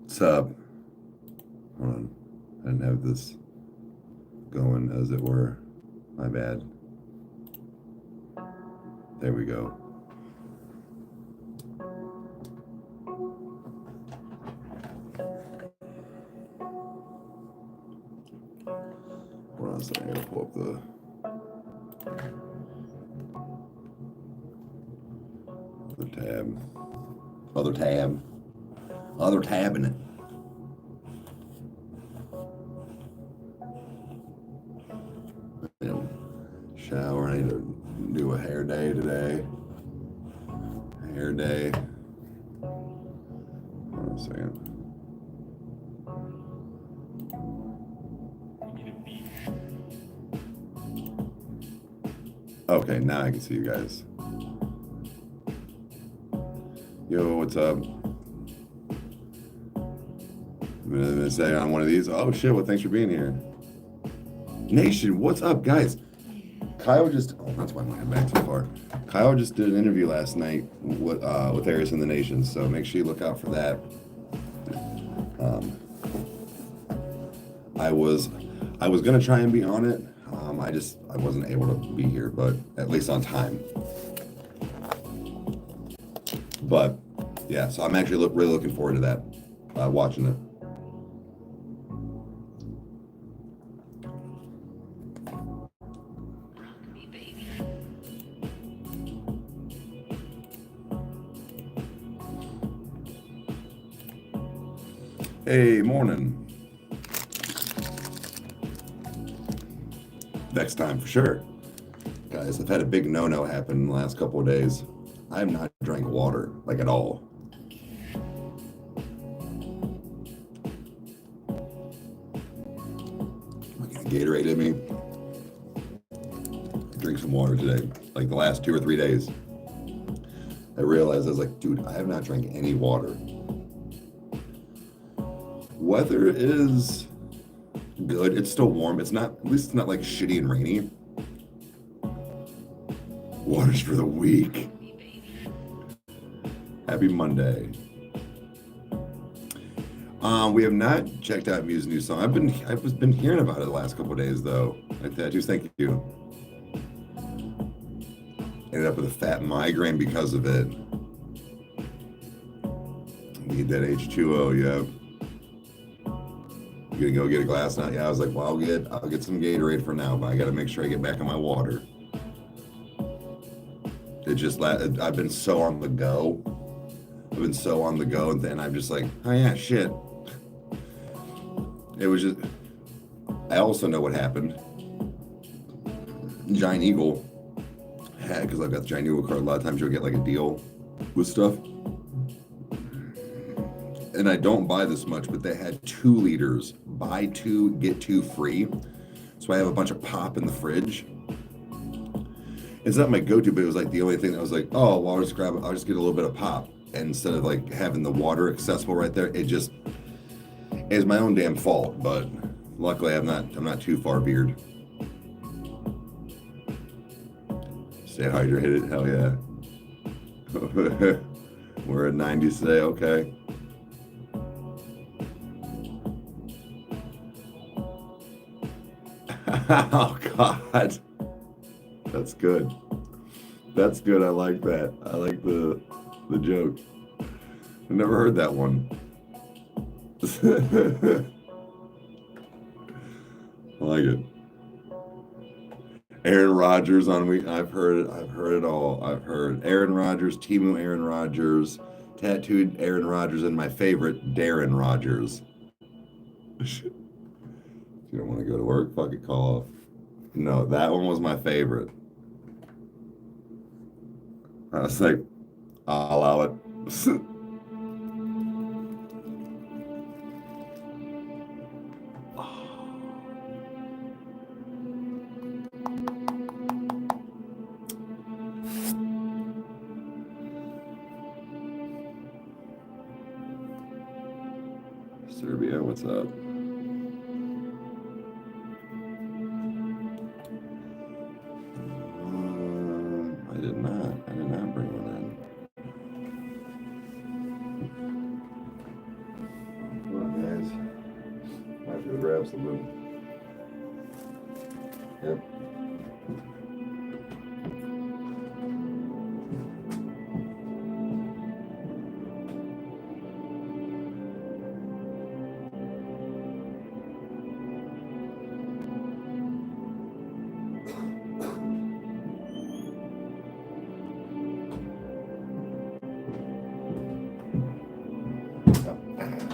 What's up? Hold on. I didn't have this going, as it were. My bad. There we go. Hold on a second. I gotta pull up the. Other tab. Other tab. Other tab in it. Shower. I need to do a hair day today. Hair day. Hold on a second. Okay, now I can see you guys. Yo, what's up? I'm gonna say on one of these. Oh shit! Well, thanks for being here. Nation, what's up, guys? Kyle just. Oh, that's why I'm looking back so far. Kyle just did an interview last night with Arius in the Nation, so make sure you look out for that. I was gonna try and be on it. I wasn't able to be here, but at least on time. But yeah, so I'm actually really looking forward to that. Watching it. Hey, morning. Next time for sure. Guys, I've had a big no-no happen in the last couple of days. I have not drank water, like at all. Gatorade in me. Drink some water today, like the last 2 or 3 days. I realized I was like, dude, I have not drank any water. Weather is good. It's still warm. It's not, at least it's not like shitty and rainy. Water's for the weak. Happy Monday. We have not checked out Muse's new song. I've been hearing about it the last couple of days though. Like that. Just thank you. Ended up with a fat migraine because of it. Need that H2O, yeah. You gonna go get a glass now? Yeah, I was like, well, I'll get some Gatorade for now, but I gotta make sure I get back on my water. I've been so on the go. And then I'm just like, oh yeah, shit. It was just, I also know what happened. Giant Eagle had, because I've got the Giant Eagle card, a lot of times you'll get like a deal with stuff. And I don't buy this much, but they had 2 liters, buy 2, get 2 free. So I have a bunch of pop in the fridge. It's not my go-to, but it was like the only thing that was like, oh, well, I'll just get a little bit of pop. And instead of like having the water accessible right there, it's my own damn fault. But luckily I'm not too far beard. Stay hydrated, hell yeah. We're at 90 today, okay. Oh God, that's good. That's good. I like that. I like the joke. I've never heard that one. I like it. Aaron Rodgers on week. I've heard it all. I've heard Aaron Rodgers, Timu Aaron Rodgers, tattooed Aaron Rodgers, and my favorite, Darren Rodgers. If you don't want to go to work, fuck it, call off. No, that one was my favorite. I was like, I'll allow it. Serbia, what's up? I did not bring one in. absolutely. Yep.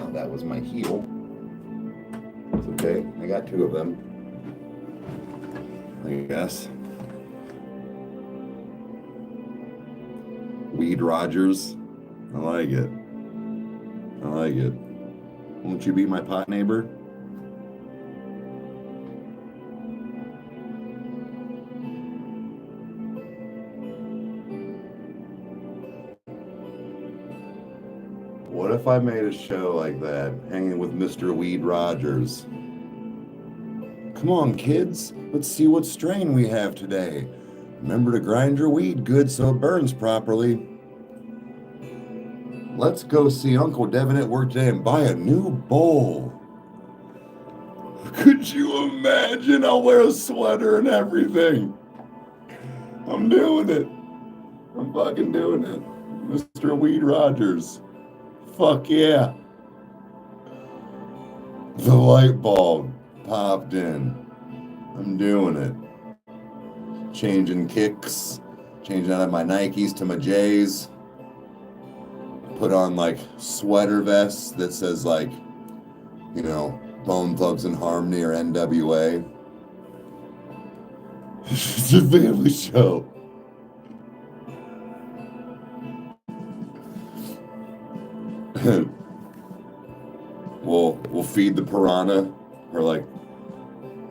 Oh, that was my heel. It's okay. I got two of them, I guess. Weed Rogers. I like it. I like it. Won't you be my pot neighbor? What if I made a show like that, hanging with Mr. Weed Rogers? Come on, kids. Let's see what strain we have today. Remember to grind your weed good so it burns properly. Let's go see Uncle Devin at work today and buy a new bowl. Could you imagine? I'll wear a sweater and everything. I'm doing it. I'm fucking doing it. Mr. Weed Rogers. Fuck yeah. The light bulb popped in. I'm doing it. Changing kicks. Changing out of my Nikes to my J's. Put on like sweater vests that says like, you know, Bone Thugs and Harmony or NWA. It's a family show. We'll feed the piranha or like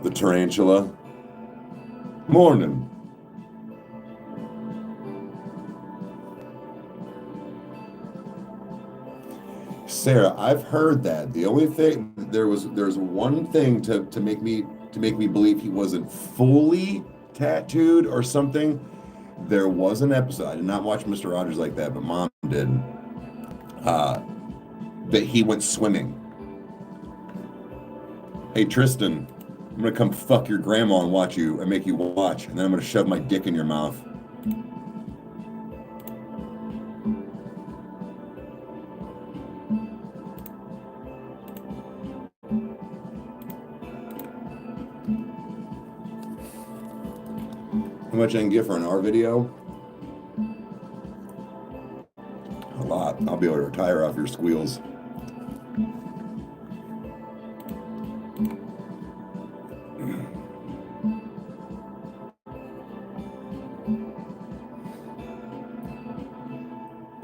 the tarantula. Morning. Sarah, I've heard that. The only thing there's one thing to make me believe he wasn't fully tattooed or something. There was an episode. I did not watch Mr. Rogers like that, but Mom did. That he went swimming. Hey Tristan, I'm gonna come fuck your grandma and watch you and make you watch, and then I'm gonna shove my dick in your mouth. How much I can get for an R video? A lot. I'll be able to retire off your squeals.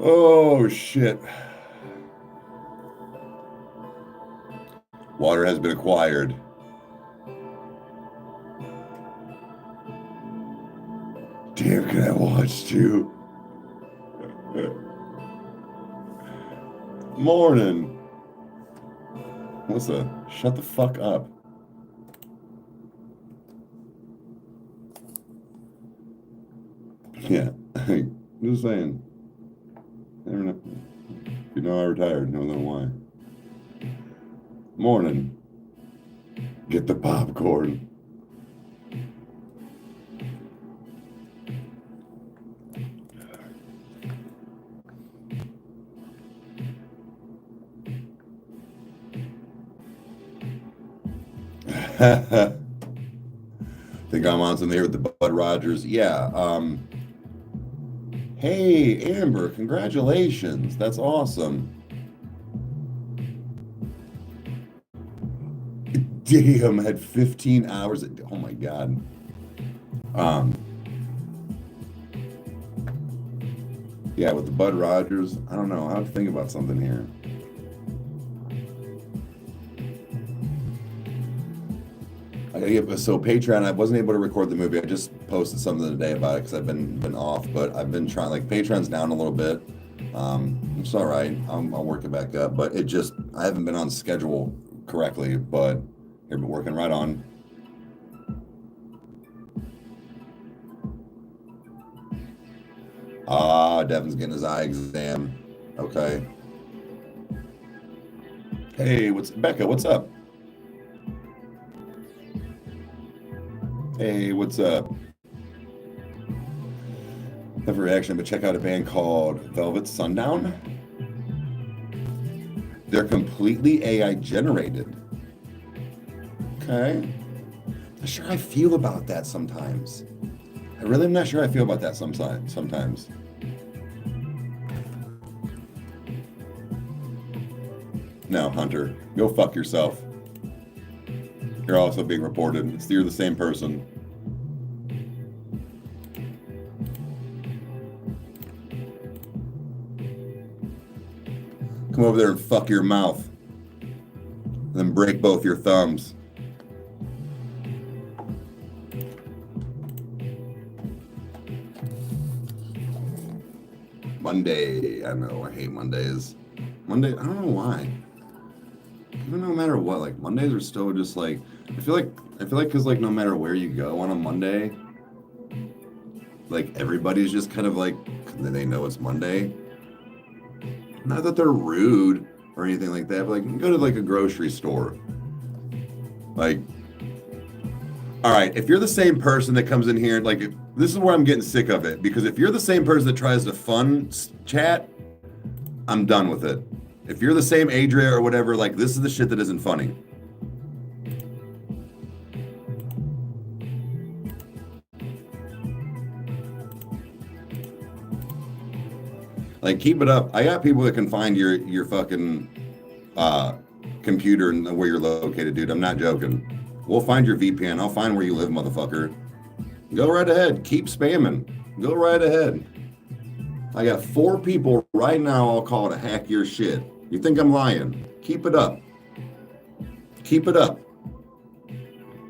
Oh shit. Water has been acquired. Damn, can I watch too? Morning. Melissa, shut the fuck up. Yeah, I'm just saying. Never know. You know I retired, no know why. Morning. Get the popcorn. Think I'm on something here with the Bud Rogers. Yeah. Hey, Amber, congratulations. That's awesome. Damn, had 15 hours. Oh my God. Yeah, with the Bud Rogers, I don't know. I have to think about something here. So Patreon, I wasn't able to record the movie. I just posted something today about it because I've been off, but I've been trying. Like Patreon's down a little bit. It's all right. I'll work it back up, but I haven't been on schedule correctly. But I've been working right on. Devin's getting his eye exam. Okay. Hey, Becca? What's up? Hey, what's up? Have a reaction, but check out a band called Velvet Sundown. They're completely AI generated. Okay. Not sure how I feel about that sometimes. I really am not sure how I feel about that sometimes. No, Hunter, go fuck yourself. You're also being reported. You're the same person. Come over there and fuck your mouth. And then break both your thumbs. Monday. I know, I hate Mondays. Monday, I don't know why. Even no matter what, like Mondays are still just like, I feel like because like no matter where you go on a Monday, like everybody's just kind of like, they know it's Monday. Not that they're rude or anything like that, but like you go to like a grocery store. Like, all right, if you're the same person that comes in here, like this is where I'm getting sick of it, because if you're the same person that tries to fun chat, I'm done with it. If you're the same Adria or whatever, like this is the shit that isn't funny. Like keep it up. I got people that can find your fucking computer and where you're located, dude. I'm not joking. We'll find your VPN. I'll find where you live, motherfucker. Go right ahead. Keep spamming. Go right ahead. I got 4 people right now I'll call to hack your shit. You think I'm lying? Keep it up. Keep it up.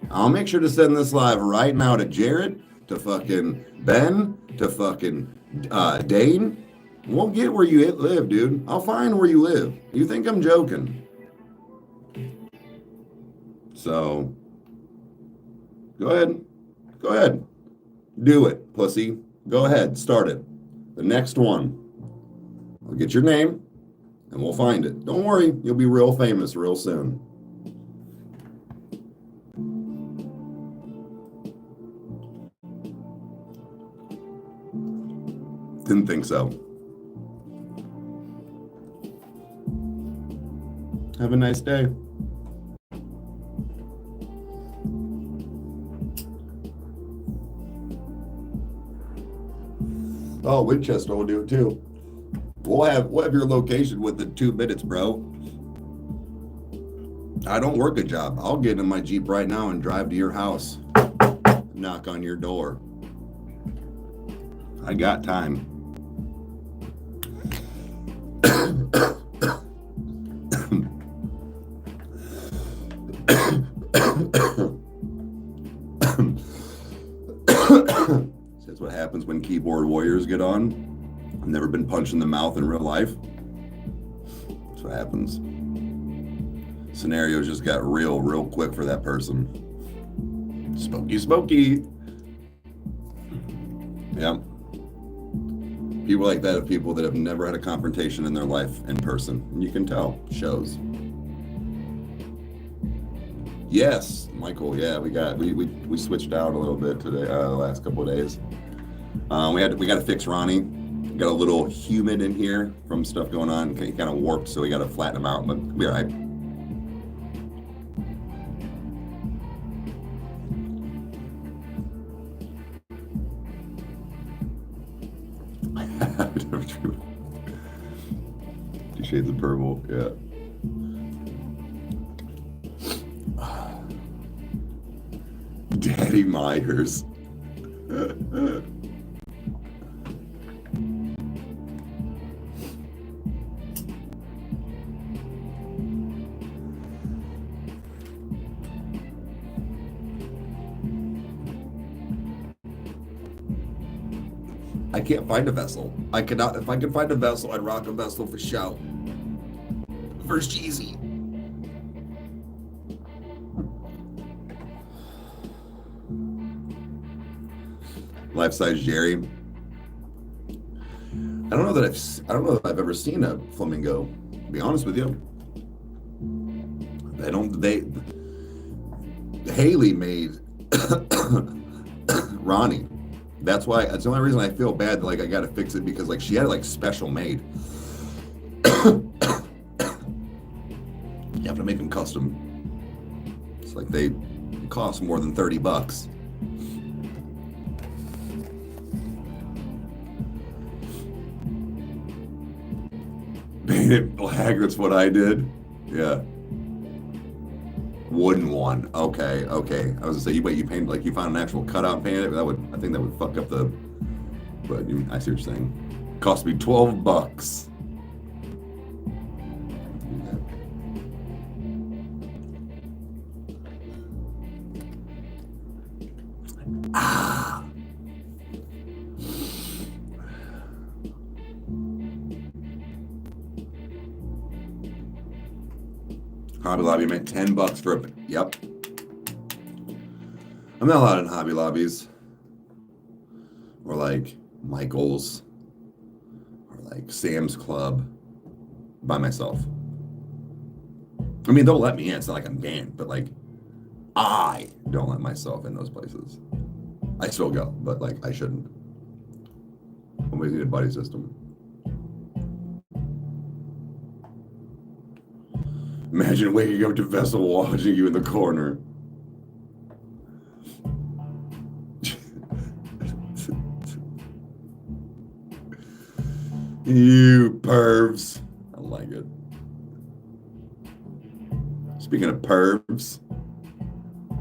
I'll make sure to send this live right now to Jared, to fucking Ben, to fucking Dane. We'll get where you live, dude. I'll find where you live. You think I'm joking? So, go ahead. Go ahead. Do it, pussy. Go ahead. Start it. The next one. I'll get your name, and we'll find it. Don't worry. You'll be real famous real soon. Didn't think so. Have a nice day. Oh, Winchester will do it too. We'll have your location within 2 minutes, bro. I don't work a job. I'll get in my Jeep right now and drive to your house. Knock on your door. I got time. That's what happens when keyboard warriors get on. I've never been punched in the mouth in real life. That's what happens. Scenarios just got real quick for that person. Spooky. Yeah. People like that are people that have never had a confrontation in their life in person. And you can tell. Shows. Yes, Michael. Yeah, we switched out a little bit today, the last couple of days. We got to fix Ronnie. Got a little humid in here from stuff going on. He kind of warped, so we got to flatten him out, but we'll be all right. Two shades of purple, yeah. Daddy Myers. I can't find a vessel. I cannot. If I could find a vessel, I'd rock a vessel for show. First Jeezy. Life-size Jerry. I don't know that I've ever seen a flamingo. To be honest with you, Haley made Ronnie. That's the only reason I feel bad that like I gotta fix it, because like she had it like special made. You have to make them custom. It's like they cost more than $30. Paint it black, that's what I did. Yeah. Wooden one. Okay. I was gonna say, you painted, like you found an actual cutout and painted it, but I think that would fuck up the, but I see what you're saying. Cost me $12. Hobby Lobby meant $10 for a, yep. I'm not allowed in Hobby Lobbies. Or like Michael's. Or like Sam's Club. By myself. I mean, they'll let me in. It's not like I'm banned. But like, I don't let myself in those places. I still go. But like, I shouldn't. Always need a buddy system. Imagine waking up to Vessel watching you in the corner. You pervs. I like it. Speaking of pervs,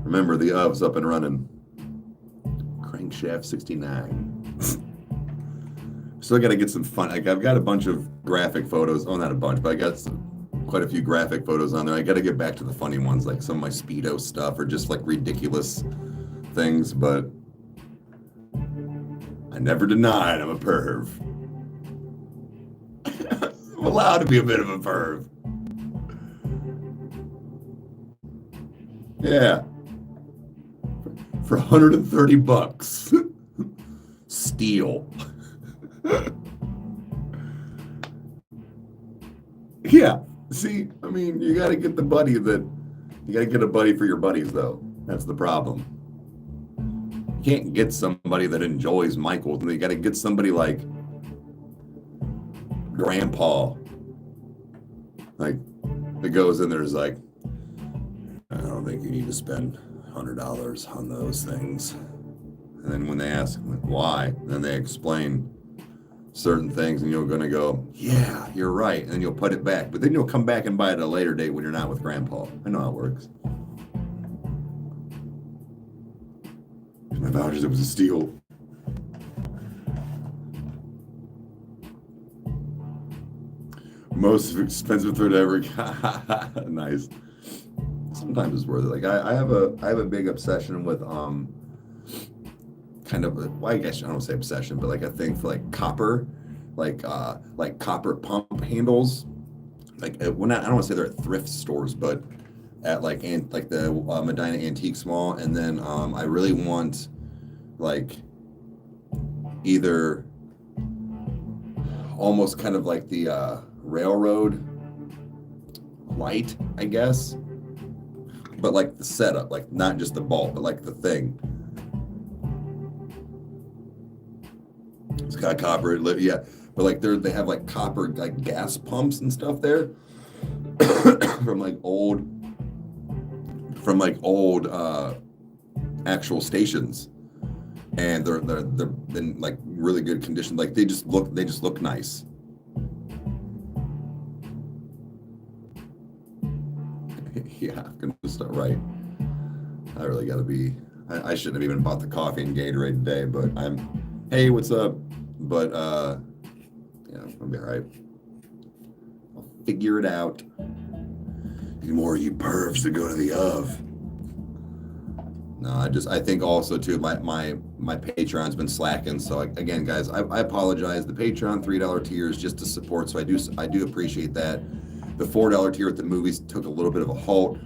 remember the OV's up and running. Crankshaft 69. Still got to get some fun. Like, I've got a bunch of graphic photos. Oh, not a bunch, but I got quite a few graphic photos on there. I got to get back to the funny ones, like some of my Speedo stuff or just like ridiculous things, but I never denied I'm a perv. I'm allowed to be a bit of a perv. Yeah. For $130. Steal. Yeah. See, I mean, you got to get the buddy you got to get a buddy for your buddies, though. That's the problem. You can't get somebody that enjoys Michael. You got to get somebody like Grandpa. Like, that goes in there is like, I don't think you need to spend $100 on those things. And then when they ask why, then they explain certain things, and you're going to go, yeah, you're right, and then you'll put it back. But then you'll come back and buy it at a later date when you're not with Grandpa. I know how it works. My vouchers, it was a steal. Most expensive thrift ever. Nice. Sometimes it's worth it. Like I have a big obsession with kind of, well, I guess I don't say obsession, but like a thing for like copper, like copper pump handles. Like when I don't want to say they're at thrift stores, but at like the Medina Antique Mall. And then I really want like either almost kind of like the railroad light, I guess, but like the setup, like not just the bulb, but like the thing. It's got copper, yeah, but like they have like copper like gas pumps and stuff there from old actual stations, and they're in like really good condition. Like they just look nice. Yeah, I'm gonna start right. I really gotta be. I shouldn't have even bought the coffee and Gatorade today, but hey, what's up? But yeah, I'll be all right. I'll figure it out. Need more of you pervs to go to the OV. No, I think also too, my Patreon's been slacking. So again, guys, I apologize. The Patreon $3 tier is just to support, so I do appreciate that. The $4 tier at the movies took a little bit of a halt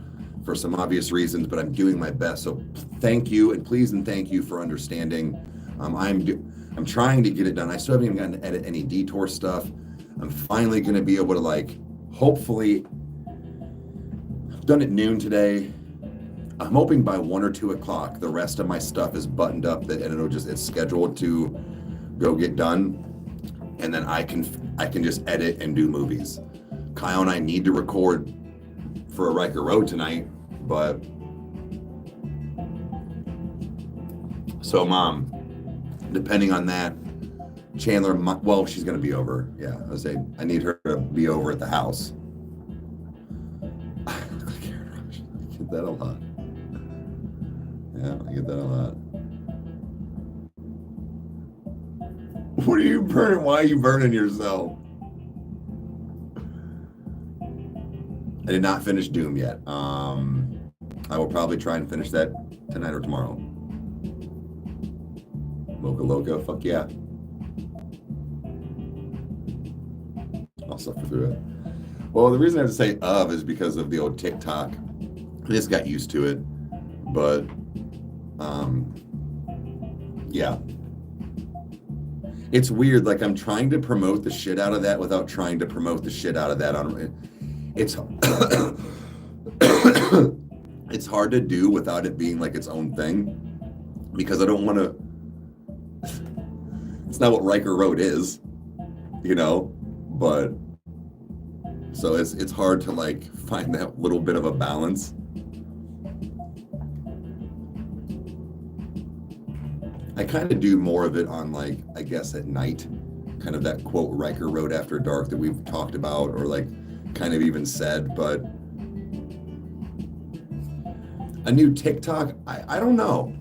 for some obvious reasons, but I'm doing my best. So thank you, and please and thank you for understanding. I'm trying to get it done. I still haven't even gotten to edit any Detour stuff. I'm finally going to be able to hopefully, I've done it noon today. I'm hoping by 1 or 2 o'clock, the rest of my stuff is buttoned up and it's scheduled to go get done. And then I can just edit and do movies. Kyle and I need to record for a Rykerroad tonight, but so Mom, depending on that, Chandler, well, she's gonna be over. Yeah, I was saying I need her to be over at the house. I get that a lot. Yeah, I get that a lot. What are you burning? Why are you burning yourself? I did not finish Doom yet. I will probably try and finish that tonight or tomorrow. Mocha Loco, fuck yeah. I'll suffer through it. Well, the reason I have to say of is because of the old TikTok. I just got used to it, but yeah. It's weird, like I'm trying to promote the shit out of that without trying to promote the shit out of that on it. It's it's hard to do without it being like its own thing, because I don't want to. It's not what Rykerroad is, you know, but so it's hard to like find that little bit of a balance. I kind of do more of it on, like, I guess at night, kind of that quote Rykerroad after dark that we've talked about, or like kind of even said, but a new TikTok, I don't know.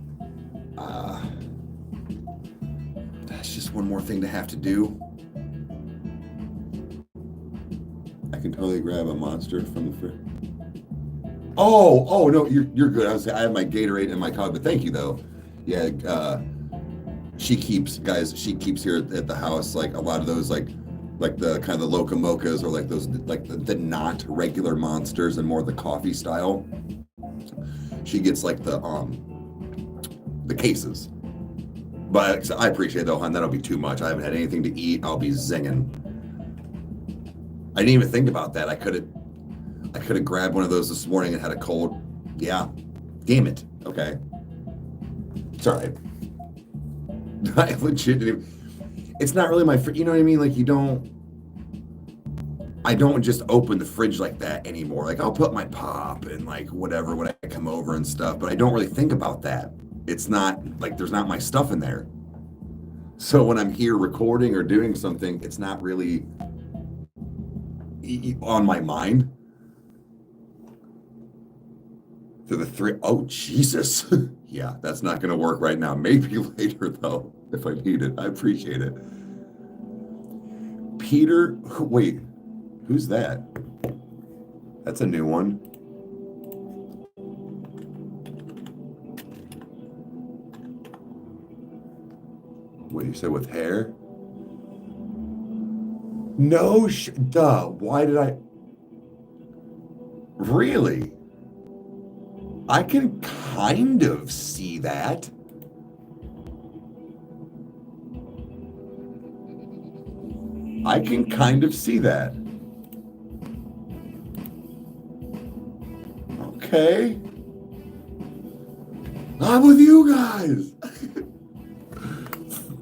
That's just one more thing to have to do. I can totally grab a Monster from the fridge. Oh no, you're good. I have my Gatorade in my car, but thank you though. Yeah, she keeps here at the house like a lot of those like the kind of the Loca Mochas, or like those like the not regular Monsters and more the coffee style. She gets like the cases. But I appreciate it though, hon. That'll be too much. I haven't had anything to eat. I'll be zinging. I didn't even think about that. I could have grabbed one of those this morning and had a cold. Yeah. Damn it. Okay. It's all right. I legit didn't even, it's not really my, you know what I mean? Like I don't just open the fridge like that anymore. Like I'll put my pop and like whatever when I come over and stuff, but I don't really think about that. It's not like there's not my stuff in there. So when I'm here recording or doing something, it's not really on my mind. To the oh Jesus. Yeah, that's not gonna work right now. Maybe later though, if I need it. I appreciate it. Peter, wait, who's that? That's a new one. What you said with hair? No, duh. Why did I? Really? I can kind of see that. I can kind of see that. Okay. I'm with you guys.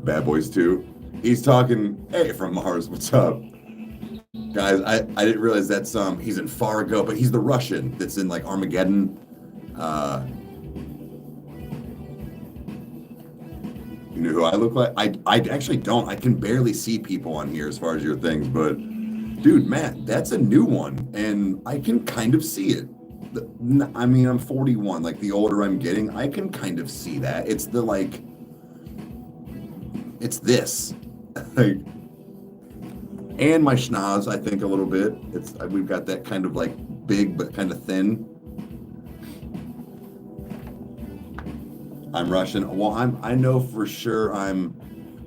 Bad Boys 2. He's talking, hey, from Mars, what's up? Guys, I didn't realize that's he's in Fargo, but he's the Russian that's in like Armageddon. You know who I look like? I actually don't. I can barely see people on here as far as your things, but dude, Matt, that's a new one, and I can kind of see it. I mean, I'm 41. Like the older I'm getting, I can kind of see that. It's the like, it's this, like, and my schnoz, I think a little bit. We've got that kind of like big but kind of thin. I'm Russian. Well, I know for sure I'm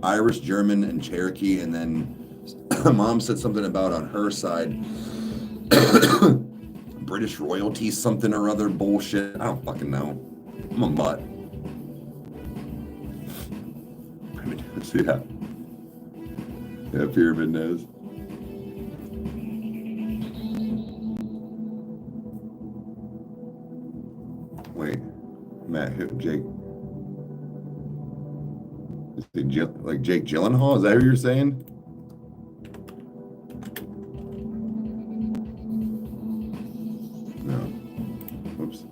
Irish, German, and Cherokee, and then Mom said something about on her side British royalty, something or other bullshit. I don't fucking know. I'm a mutt. Yeah, pyramid nose. Wait, Matt, Jake, like Jake Gyllenhaal? Is that who you're saying? No. Oops.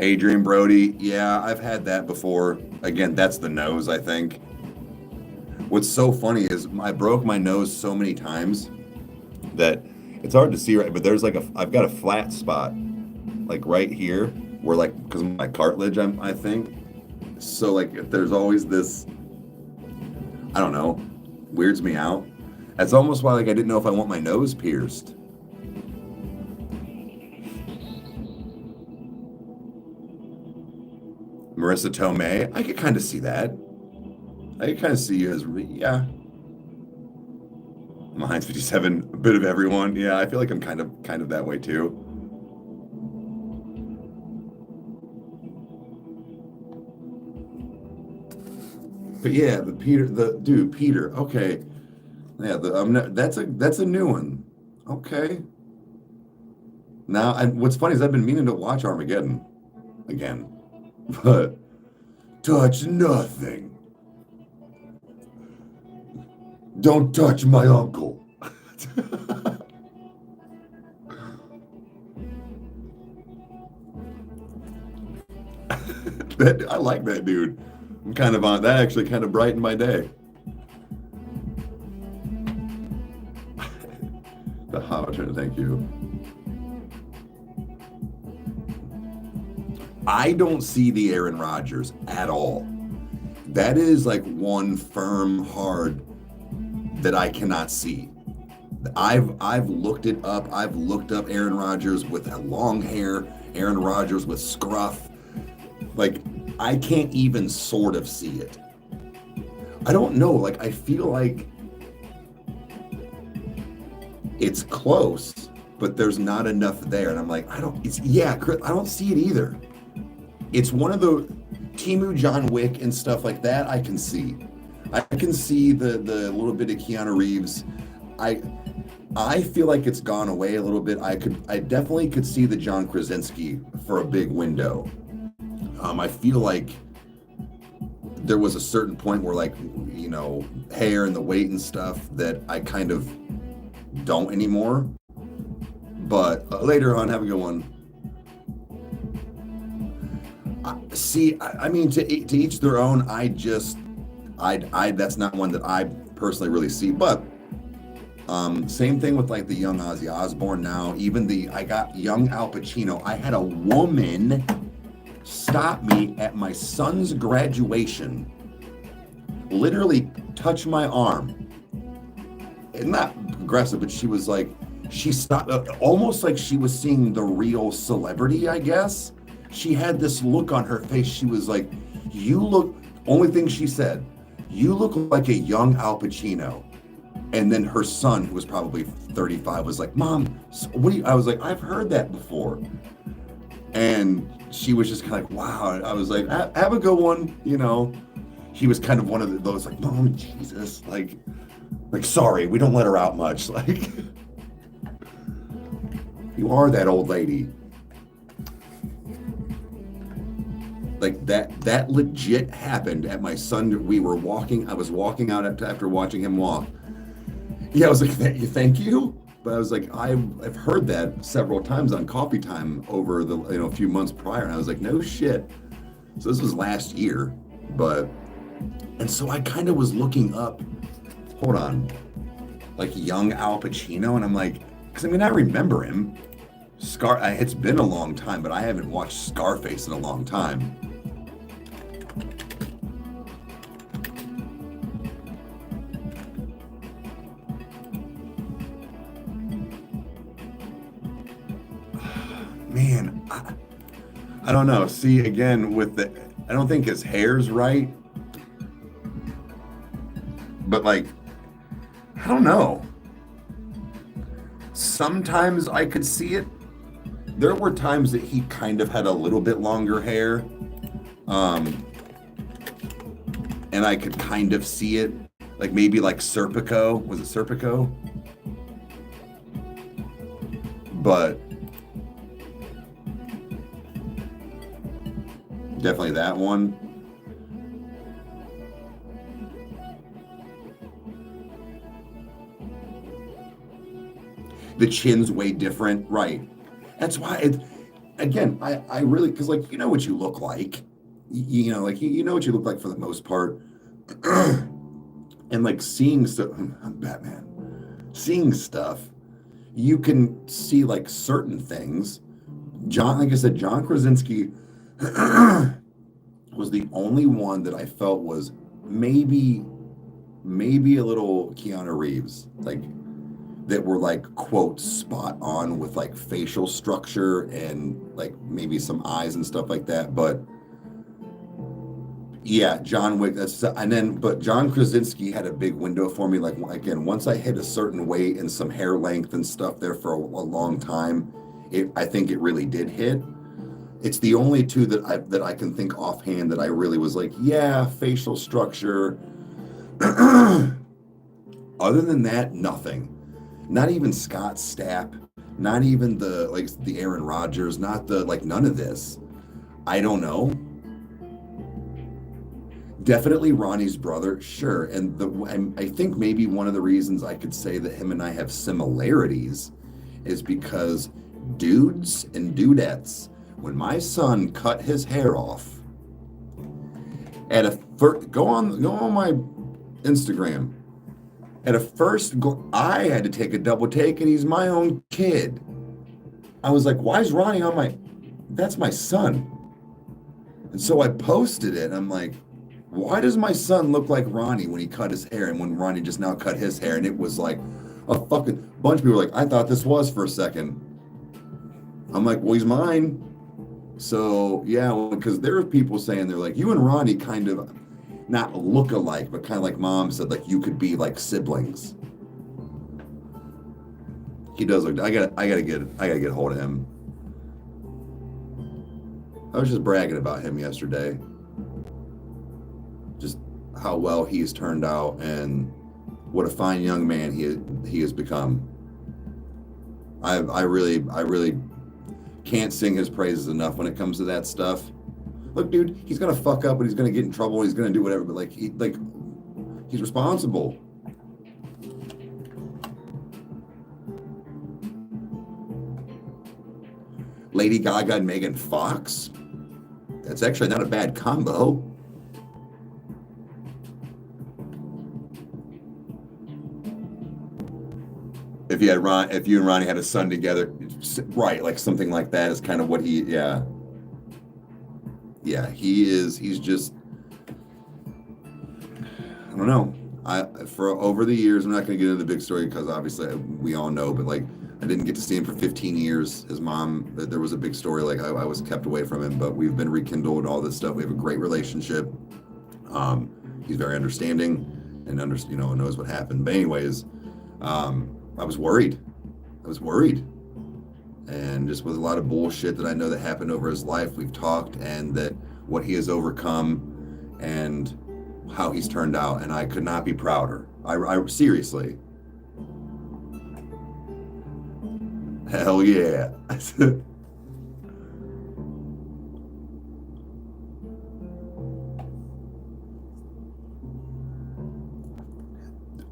Adrian Brody, yeah, I've had that before. Again, that's the nose, I think. What's so funny is I broke my nose so many times that it's hard to see right, but there's like I've got a flat spot, like right here, where like, because of my cartilage, I think. So like, there's always this, I don't know, weirds me out. That's almost why like I didn't know if I want my nose pierced. Marissa Tomei, I could kind of see that. I could kind of see you as, yeah. I'm a Heinz 57, a bit of everyone. Yeah, I feel like I'm kind of that way too. But yeah, Peter. Okay, yeah, that's a new one. Okay. Now, what's funny is I've been meaning to watch Armageddon again, but touch nothing. Don't touch my uncle. I like that dude. I'm kind of on that. Actually kind of brightened my day. The Howard, thank you. I don't see the Aaron Rodgers at all. That is like one firm hard that I cannot see. I've looked it up. I've looked up Aaron Rodgers with long hair, Aaron Rodgers with scruff. Like, I can't even sort of see it. I don't know. Like, I feel like it's close, but there's not enough there. And I'm like, I don't see it either. It's one of the Temu, John Wick and stuff like that I can see. I can see the little bit of Keanu Reeves. I feel like it's gone away a little bit. I definitely could see the John Krasinski for a big window. I feel like there was a certain point where, like, you know, hair and the weight and stuff that I kind of don't anymore. But later on, have a good one. I mean, to each their own. That's not one that I personally really see. But same thing with like the young Ozzy Osbourne now. I got young Al Pacino. I had a woman stop me at my son's graduation, literally touch my arm. And not aggressive, but she was like, she stopped, almost like she was seeing the real celebrity, I guess. She had this look on her face. She was like, only thing she said, you look like a young Al Pacino. And then her son, who was probably 35, was like, Mom, I was like, I've heard that before. And she was just kind of like, wow. I was like, have a good one, you know. He was kind of one of those like, Mom, Jesus, like, sorry, we don't let her out much. Like, you are that old lady. Like that legit happened at my son. I was walking out after watching him walk. Yeah, I was like, thank you. But I was like, I've heard that several times on Coffee Time over the a few months prior, and I was like, no shit. So this was last year, and so I kind of was looking up. Hold on, like young Al Pacino, and I'm like, because I mean I remember him. It's been a long time, but I haven't watched Scarface in a long time. Man, I don't know. See, again, I don't think his hair's right. But like, I don't know. Sometimes I could see it. There were times that he kind of had a little bit longer hair. And I could kind of see it, like maybe like Serpico. Was it Serpico? But definitely that one. The chin's way different, right? That's why again, I really, because like, you know what you look like, you know, like you know what you look like for the most part. And like seeing stuff, I'm Batman, seeing stuff, you can see like certain things. Like I said, John Krasinski was the only one that I felt was maybe a little Keanu Reeves, like that were like quote spot on with like facial structure and like maybe some eyes and stuff like that. But yeah, John Wick. But John Krasinski had a big window for me. Like again, once I hit a certain weight and some hair length and stuff there for a long time, I think it really did hit. It's the only two that I can think offhand that I really was like, yeah, facial structure. Other than that, nothing. Not even Scott Stapp. Not even the Aaron Rodgers. Not none of this. I don't know. Definitely Ronnie's brother, sure. And I think maybe one of the reasons I could say that him and I have similarities is because dudes and dudettes, when my son cut his hair off, go on my Instagram. At a first, I had to take a double take, and he's my own kid. I was like, why is Ronnie that's my son. And so I posted it, and I'm like, why does my son look like Ronnie when he cut his hair and when Ronnie just now cut his hair? And it was like a fucking bunch of people were like, I thought this was for a second. I'm like, well, he's mine. So yeah, because there are people saying they're like, you and Ronnie kind of not look alike, but kind of like Mom said, like you could be like siblings. He does look. I gotta get hold of him. I was just bragging about him yesterday. Just how well he's turned out and what a fine young man he has become. I really can't sing his praises enough when it comes to that stuff. Look, dude, he's gonna fuck up and he's gonna get in trouble. He's gonna do whatever, but he's responsible. Lady Gaga and Megan Fox. That's actually not a bad combo. If you and Ronnie had a son together, right? Like something like that is kind of what yeah, he's just, I don't know. For over the years, I'm not going to get into the big story because obviously we all know, but like I didn't get to see him for 15 years. His mom, there was a big story. Like I was kept away from him, but we've been rekindled, all this stuff. We have a great relationship. He's very understanding and knows what happened. But anyways, I was worried. And just with a lot of bullshit that I know that happened over his life, we've talked, and that what he has overcome and how he's turned out, and I could not be prouder. I seriously. Hell yeah.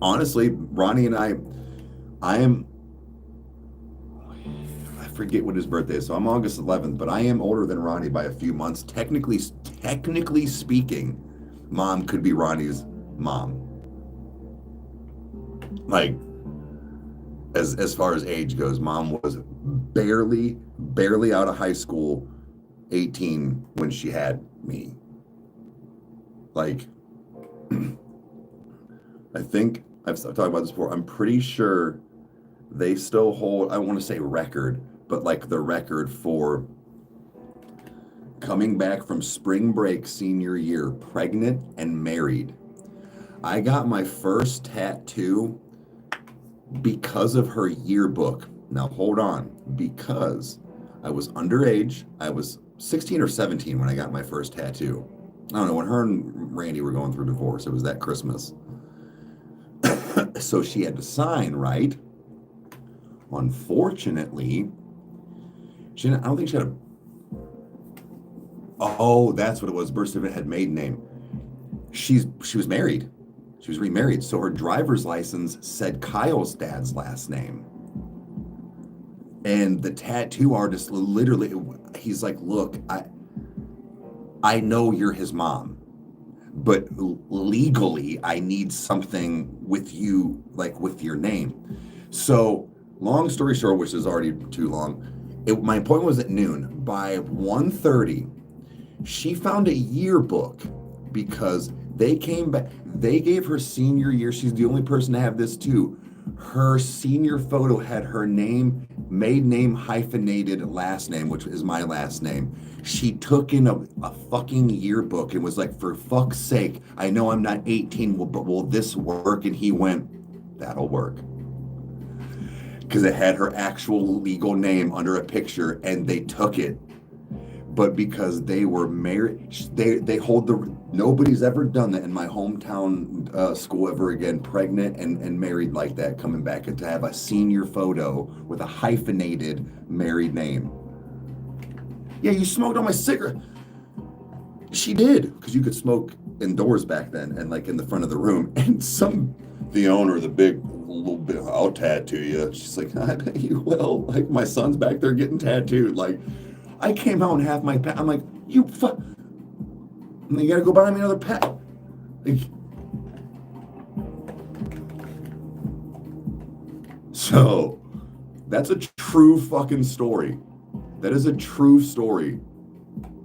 Honestly, Ronnie and I forget what his birthday is, so I'm August 11th, but I am older than Ronnie by a few months. Technically speaking, Mom could be Ronnie's mom. Like, as far as age goes, Mom was barely out of high school, 18 when she had me. Like, I think I've talked about this before. I'm pretty sure they still hold, I want to say record, but like the record for coming back from spring break senior year, pregnant and married. I got my first tattoo because of her yearbook. Now hold on, because I was underage. I was 16 or 17 when I got my first tattoo. I don't know, when her and Randy were going through divorce, it was that Christmas. So she had to sign, right? Unfortunately, I don't think she had a, oh, that's what it was. Birth certificate had maiden name. She was married. She was remarried. So her driver's license said Kyle's dad's last name. And the tattoo artist literally, he's like, look, I know you're his mom, but legally I need something with you, like with your name. So long story short, which is already too long, my appointment was at noon. By 1:30, she found a yearbook because they came back. They gave her senior year. She's the only person to have this too. Her senior photo had her name, maiden name, hyphenated last name, which is my last name. She took in a fucking yearbook and was like, for fuck's sake, I know I'm not 18, but will this work? And he went, that'll work. Because it had her actual legal name under a picture, and they took it. But because they were married, they hold nobody's ever done that in my hometown school ever again, pregnant and married like that, coming back, and to have a senior photo with a hyphenated married name. Yeah, you smoked on my cigarette. She did, because you could smoke indoors back then and like in the front of the room. And the owner, the big little bit, I'll tattoo you. She's like, I bet you will. Like, my son's back there getting tattooed. Like, I came out and half my pet. I'm like, you fuck. You gotta go buy me another pet. Like, so that's a true fucking story. That is a true story.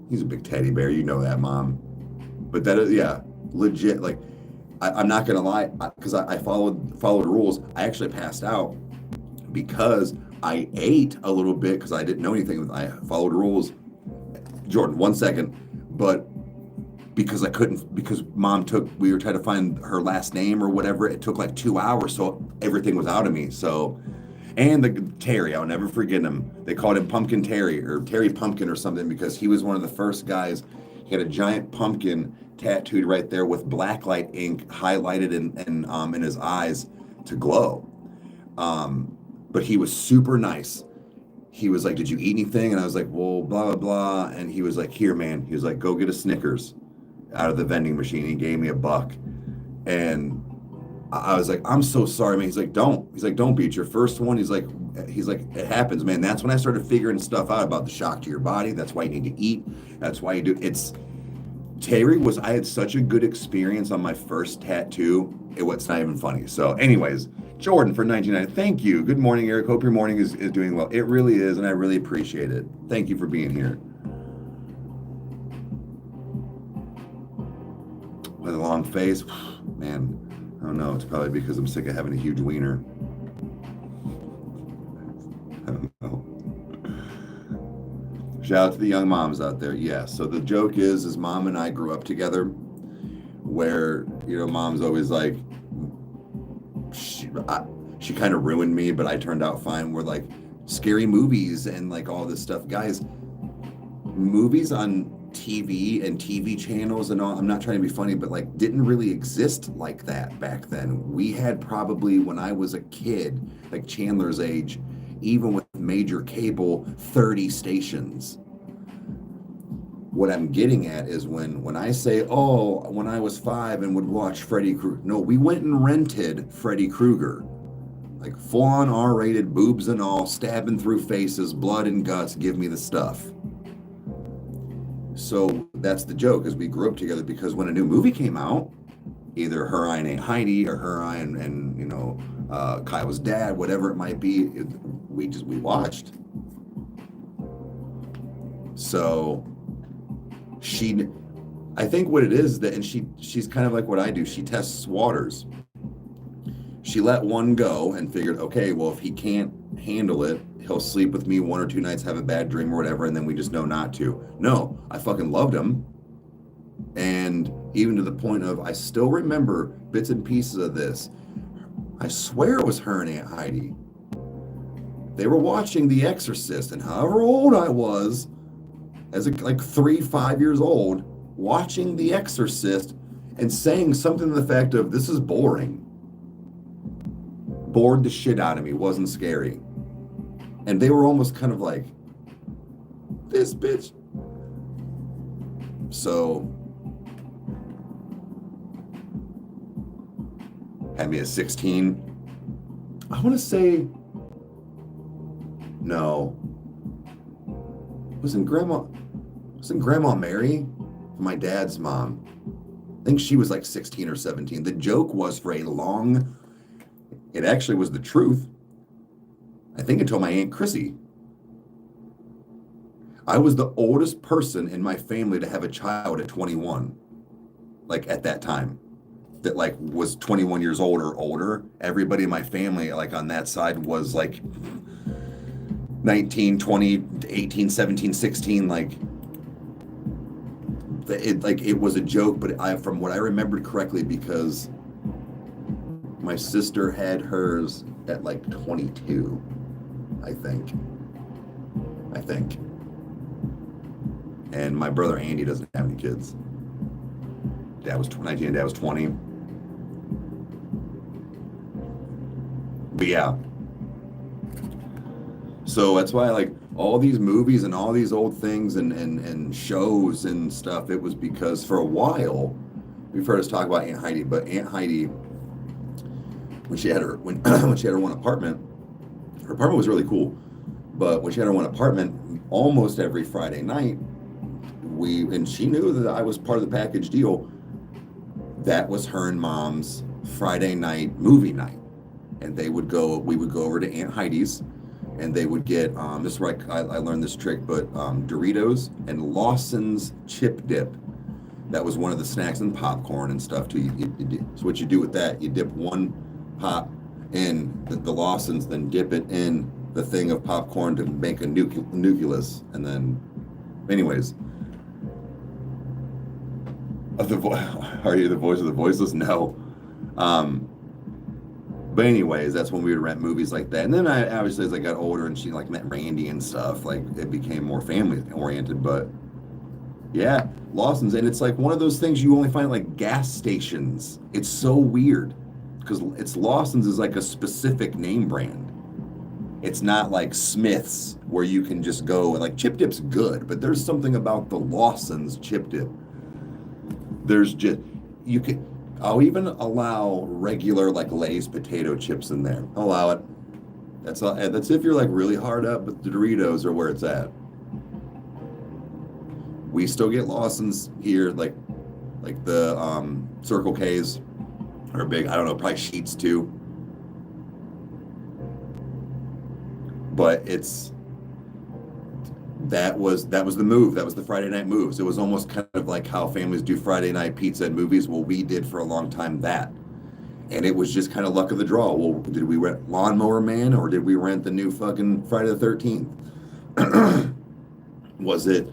He's a big teddy bear, you know that, Mom. But that is, yeah, legit. Like, I'm not gonna lie, because I followed rules. I actually passed out because I ate a little bit because I didn't know anything. I followed rules. Jordan, 1 second. But because I couldn't, because Mom we were trying to find her last name or whatever. It took like 2 hours, so everything was out of me. So, and the Terry, I'll never forget him. They called him Pumpkin Terry or Terry Pumpkin or something because he was one of the first guys. He had a giant pumpkin tattooed right there with blacklight ink highlighted in his eyes to glow. But he was super nice. He was like, did you eat anything? And I was like, well, blah, blah, blah. And he was like, here, man. He was like, go get a Snickers out of the vending machine. He gave me $1. And I was like, I'm so sorry, man. He's like, don't. He's like, don't be. It's your first one. He's like, it happens, man. That's when I started figuring stuff out about the shock to your body. That's why you need to eat. That's why you do. I had such a good experience on my first tattoo. It's not even funny. So anyways, Jordan for 1990. Thank you. Good morning, Eric. Hope your morning is doing well. It really is, and I really appreciate it. Thank you for being here. With a long face, man, I don't know. It's probably because I'm sick of having a huge wiener. I don't know. Shout out to the young moms out there. Yeah, so the joke is Mom and I grew up together where, Mom's always like, she kind of ruined me, but I turned out fine. We're like scary movies and like all this stuff. Guys, movies on TV and TV channels and all, I'm not trying to be funny, but like didn't really exist like that back then. We had probably, when I was a kid, like Chandler's age, even with major cable, 30 stations. What I'm getting at is when I say, when I was 5 and would watch Freddy Krueger. No, we went and rented Freddy Krueger. Like full-on R-rated, boobs and all, stabbing through faces, blood and guts, give me the stuff. So that's the joke, is we grew up together because when a new movie came out, either Her Eye and Aunt Heidi or Her Eye and Kyle's dad, whatever it might be, we watched. So I think what it is that, and she's kind of like what I do. She tests waters. She let one go and figured, okay, well, if he can't handle it, he'll sleep with me 1 or 2 nights, have a bad dream or whatever, and then we just know not to. No, I fucking loved him. And even to the point of, I still remember bits and pieces of this. I swear it was her and Aunt Heidi. They were watching The Exorcist, and however old I was, as like 3-5 years old, watching The Exorcist and saying something to the effect of, this is boring. Bored the shit out of me, wasn't scary. And they were almost kind of like, this bitch. So, had me at 16. I want to say, no. Wasn't Grandma Mary, my dad's mom? I think she was like 16 or 17. The joke was for a long, it actually was the truth, I think until my Aunt Chrissy. I was the oldest person in my family to have a child at 21, like at that time, that like was 21 years old or older. Everybody in my family, like on that side, was like 19, 20, 18, 17, 16, like it was a joke, but from what I remembered correctly, because my sister had hers at like 22, I think. And my brother Andy doesn't have any kids. Dad was 19 and dad was 20. But yeah. So that's why I like all these movies and all these old things and shows and stuff. It was because for a while, we've heard us talk about Aunt Heidi, but Aunt Heidi, when she had her one apartment, her apartment was really cool. But when she had her one apartment, almost every Friday night, and she knew that I was part of the package deal. That was her and Mom's Friday night movie night, and we would go over to Aunt Heidi's, and they would get this is where I learned this trick, but Doritos and Lawson's chip dip. That was one of the snacks, and popcorn and stuff too. So what you do with that, you dip one pop in the Lawson's, then dip it in the thing of popcorn to make a nucleus, and then, anyways. Are you the voice of the voiceless? No. But anyways, that's when we would rent movies like that. And then I obviously, as I got older and she like met Randy and stuff, like it became more family oriented. But yeah, Lawson's, and it's like one of those things you only find at like gas stations. It's so weird because it's Lawson's is like a specific name brand. It's not like Smith's where you can just go and like chip dip's good, but there's something about the Lawson's chip dip. There's just, I'll even allow regular like Lay's potato chips in there. I'll allow it. That's if you're like really hard up, but the Doritos are where it's at. We still get Lawson's here, like the Circle K's are big. I don't know, probably Sheets too. But that was the move. That was the Friday night moves. It was almost kind of like how families do Friday night pizza and movies. Well, we did for a long time that. And it was just kind of luck of the draw. Well, did we rent Lawnmower Man or did we rent the new fucking Friday the 13th? Was it,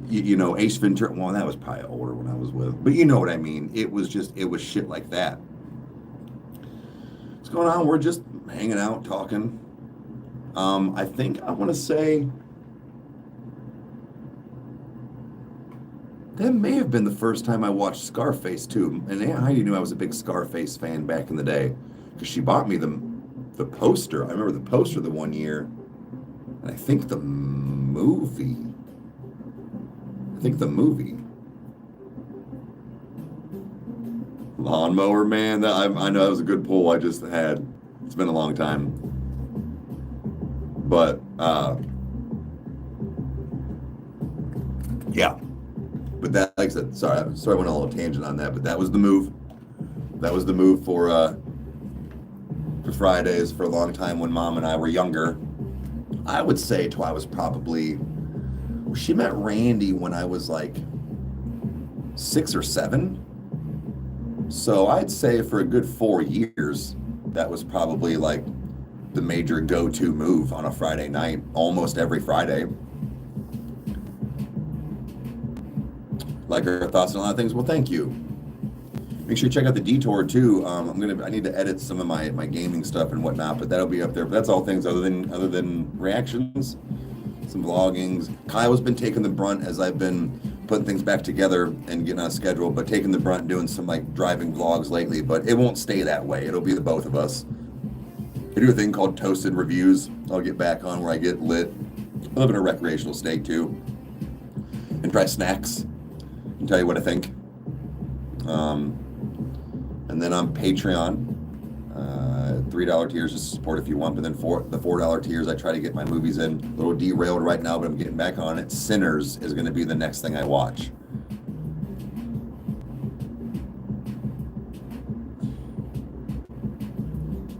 Ace Ventura? Well, that was probably older when I was with. But you know what I mean. It was shit like that. What's going on? We're just hanging out, talking. I think I want to say that may have been the first time I watched Scarface too. And Aunt Heidi knew I was a big Scarface fan back in the day because she bought me the poster. I remember the poster the one year, and I think the movie. Lawnmower Man. I know that was a good pull I just had. It's been a long time. But yeah. But that, like I said, sorry I went on a little tangent on that, but that was the move. That was the move for Fridays for a long time when Mom and I were younger. I would say till I was probably, she met Randy when I was like 6 or 7. So I'd say for a good 4 years, that was probably like the major go-to move on a Friday night, almost every Friday. Like her thoughts on a lot of things. Well, thank you. Make sure you check out the Detour too. I need to edit some of my gaming stuff and whatnot, but that'll be up there. But that's all things other than reactions. some vloggings. Kyle's been taking the brunt as I've been putting things back together and getting on a schedule, but taking the brunt, doing some like driving vlogs lately, but it won't stay that way. It'll be the both of us. I do a thing called Toasted Reviews. I'll get back on where I get lit. I live in a recreational state too. And try snacks and tell you what I think. And then on Patreon, $3 tiers to support if you want, but then the $4 tiers, I try to get my movies in. A little derailed right now, but I'm getting back on it. Sinners is going to be the next thing I watch.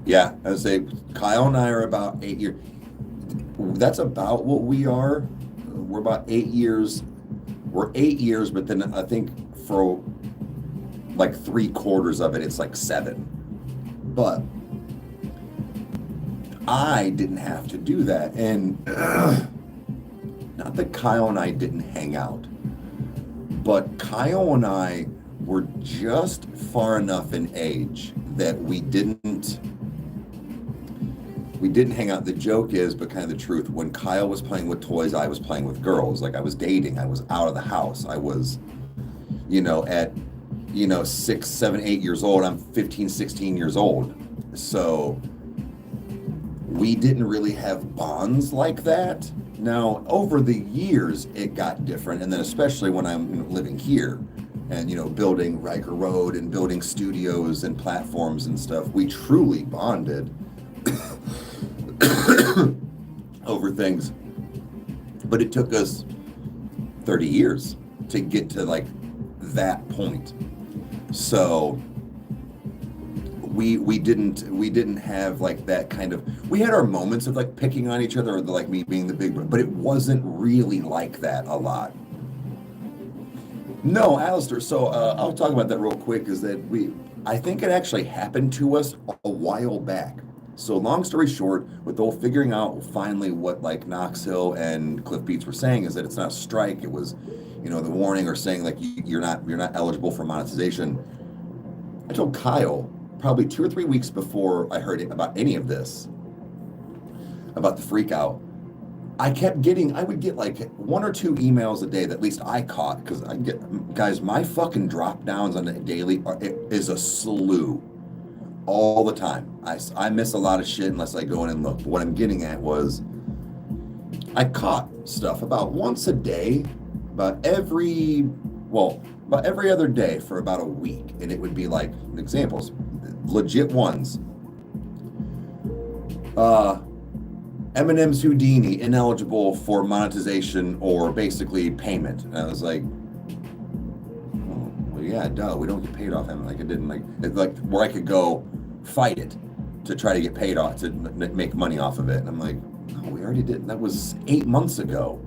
Yeah, I would say Kyle and I are about 8 years. That's about what we are. We're about 8 years. We're 8 years, but then I think for like 3/4 of it, it's like 7. But I didn't have to do that. And not that Kyle and I didn't hang out, but Kyle and I were just far enough in age that we didn't hang out. The joke is, but kind of the truth, when Kyle was playing with toys, I was playing with girls. Like I was dating, I was out of the house. I was, at 6, 7, 8 years old. I'm 15, 16 years old. So we didn't really have bonds like that. Now, over the years, it got different. And then especially when I'm living here and, building Rykerroad and building studios and platforms and stuff, we truly bonded over things. But it took us 30 years to get to like that point. So we didn't have like that kind of, we had our moments of like picking on each other, or like me being the big brother, but it wasn't really like that a lot. No, Alistair, so I'll talk about that real quick, is that I think it actually happened to us a while back. So long story short, with the whole figuring out finally what like Knox Hill and Cliff Beats were saying is that it's not a strike, it was, the warning or saying like you're not eligible for monetization. I told Kyle probably 2 or 3 weeks before I heard about any of this, about the freak out. I would get like 1 or 2 emails a day that at least I caught, because guys, my fucking drop downs on the daily is a slew all the time. I miss a lot of shit unless I go in and look. But what I'm getting at was I caught stuff about once a day, about every other day for about a week. And it would be like examples, legit ones. Eminem's Houdini ineligible for monetization or basically payment. And I was like, well, yeah, duh, we don't get paid off him. Like it didn't like where I could go fight it to try to get paid off, to make money off of it. And I'm like, no, we already did. That was 8 months ago.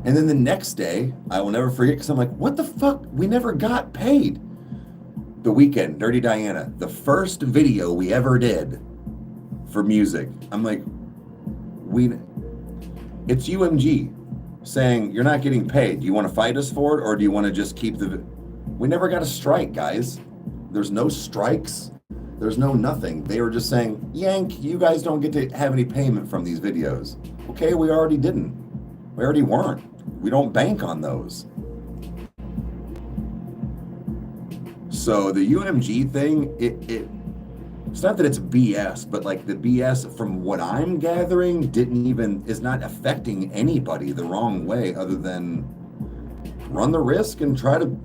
And then the next day, I will never forget, because I'm like, what the fuck? We never got paid. The Weeknd, Dirty Diana, the first video we ever did for music. I'm like, it's UMG saying you're not getting paid. Do you want to fight us for it, or do you want to just keep we never got a strike, guys. There's no strikes. There's no nothing. They were just saying, yank, you guys don't get to have any payment from these videos. Okay, we already didn't. We already weren't. We don't bank on those. So the UMG thing, it's not that it's BS, but like the BS from what I'm gathering is not affecting anybody the wrong way, other than run the risk and try to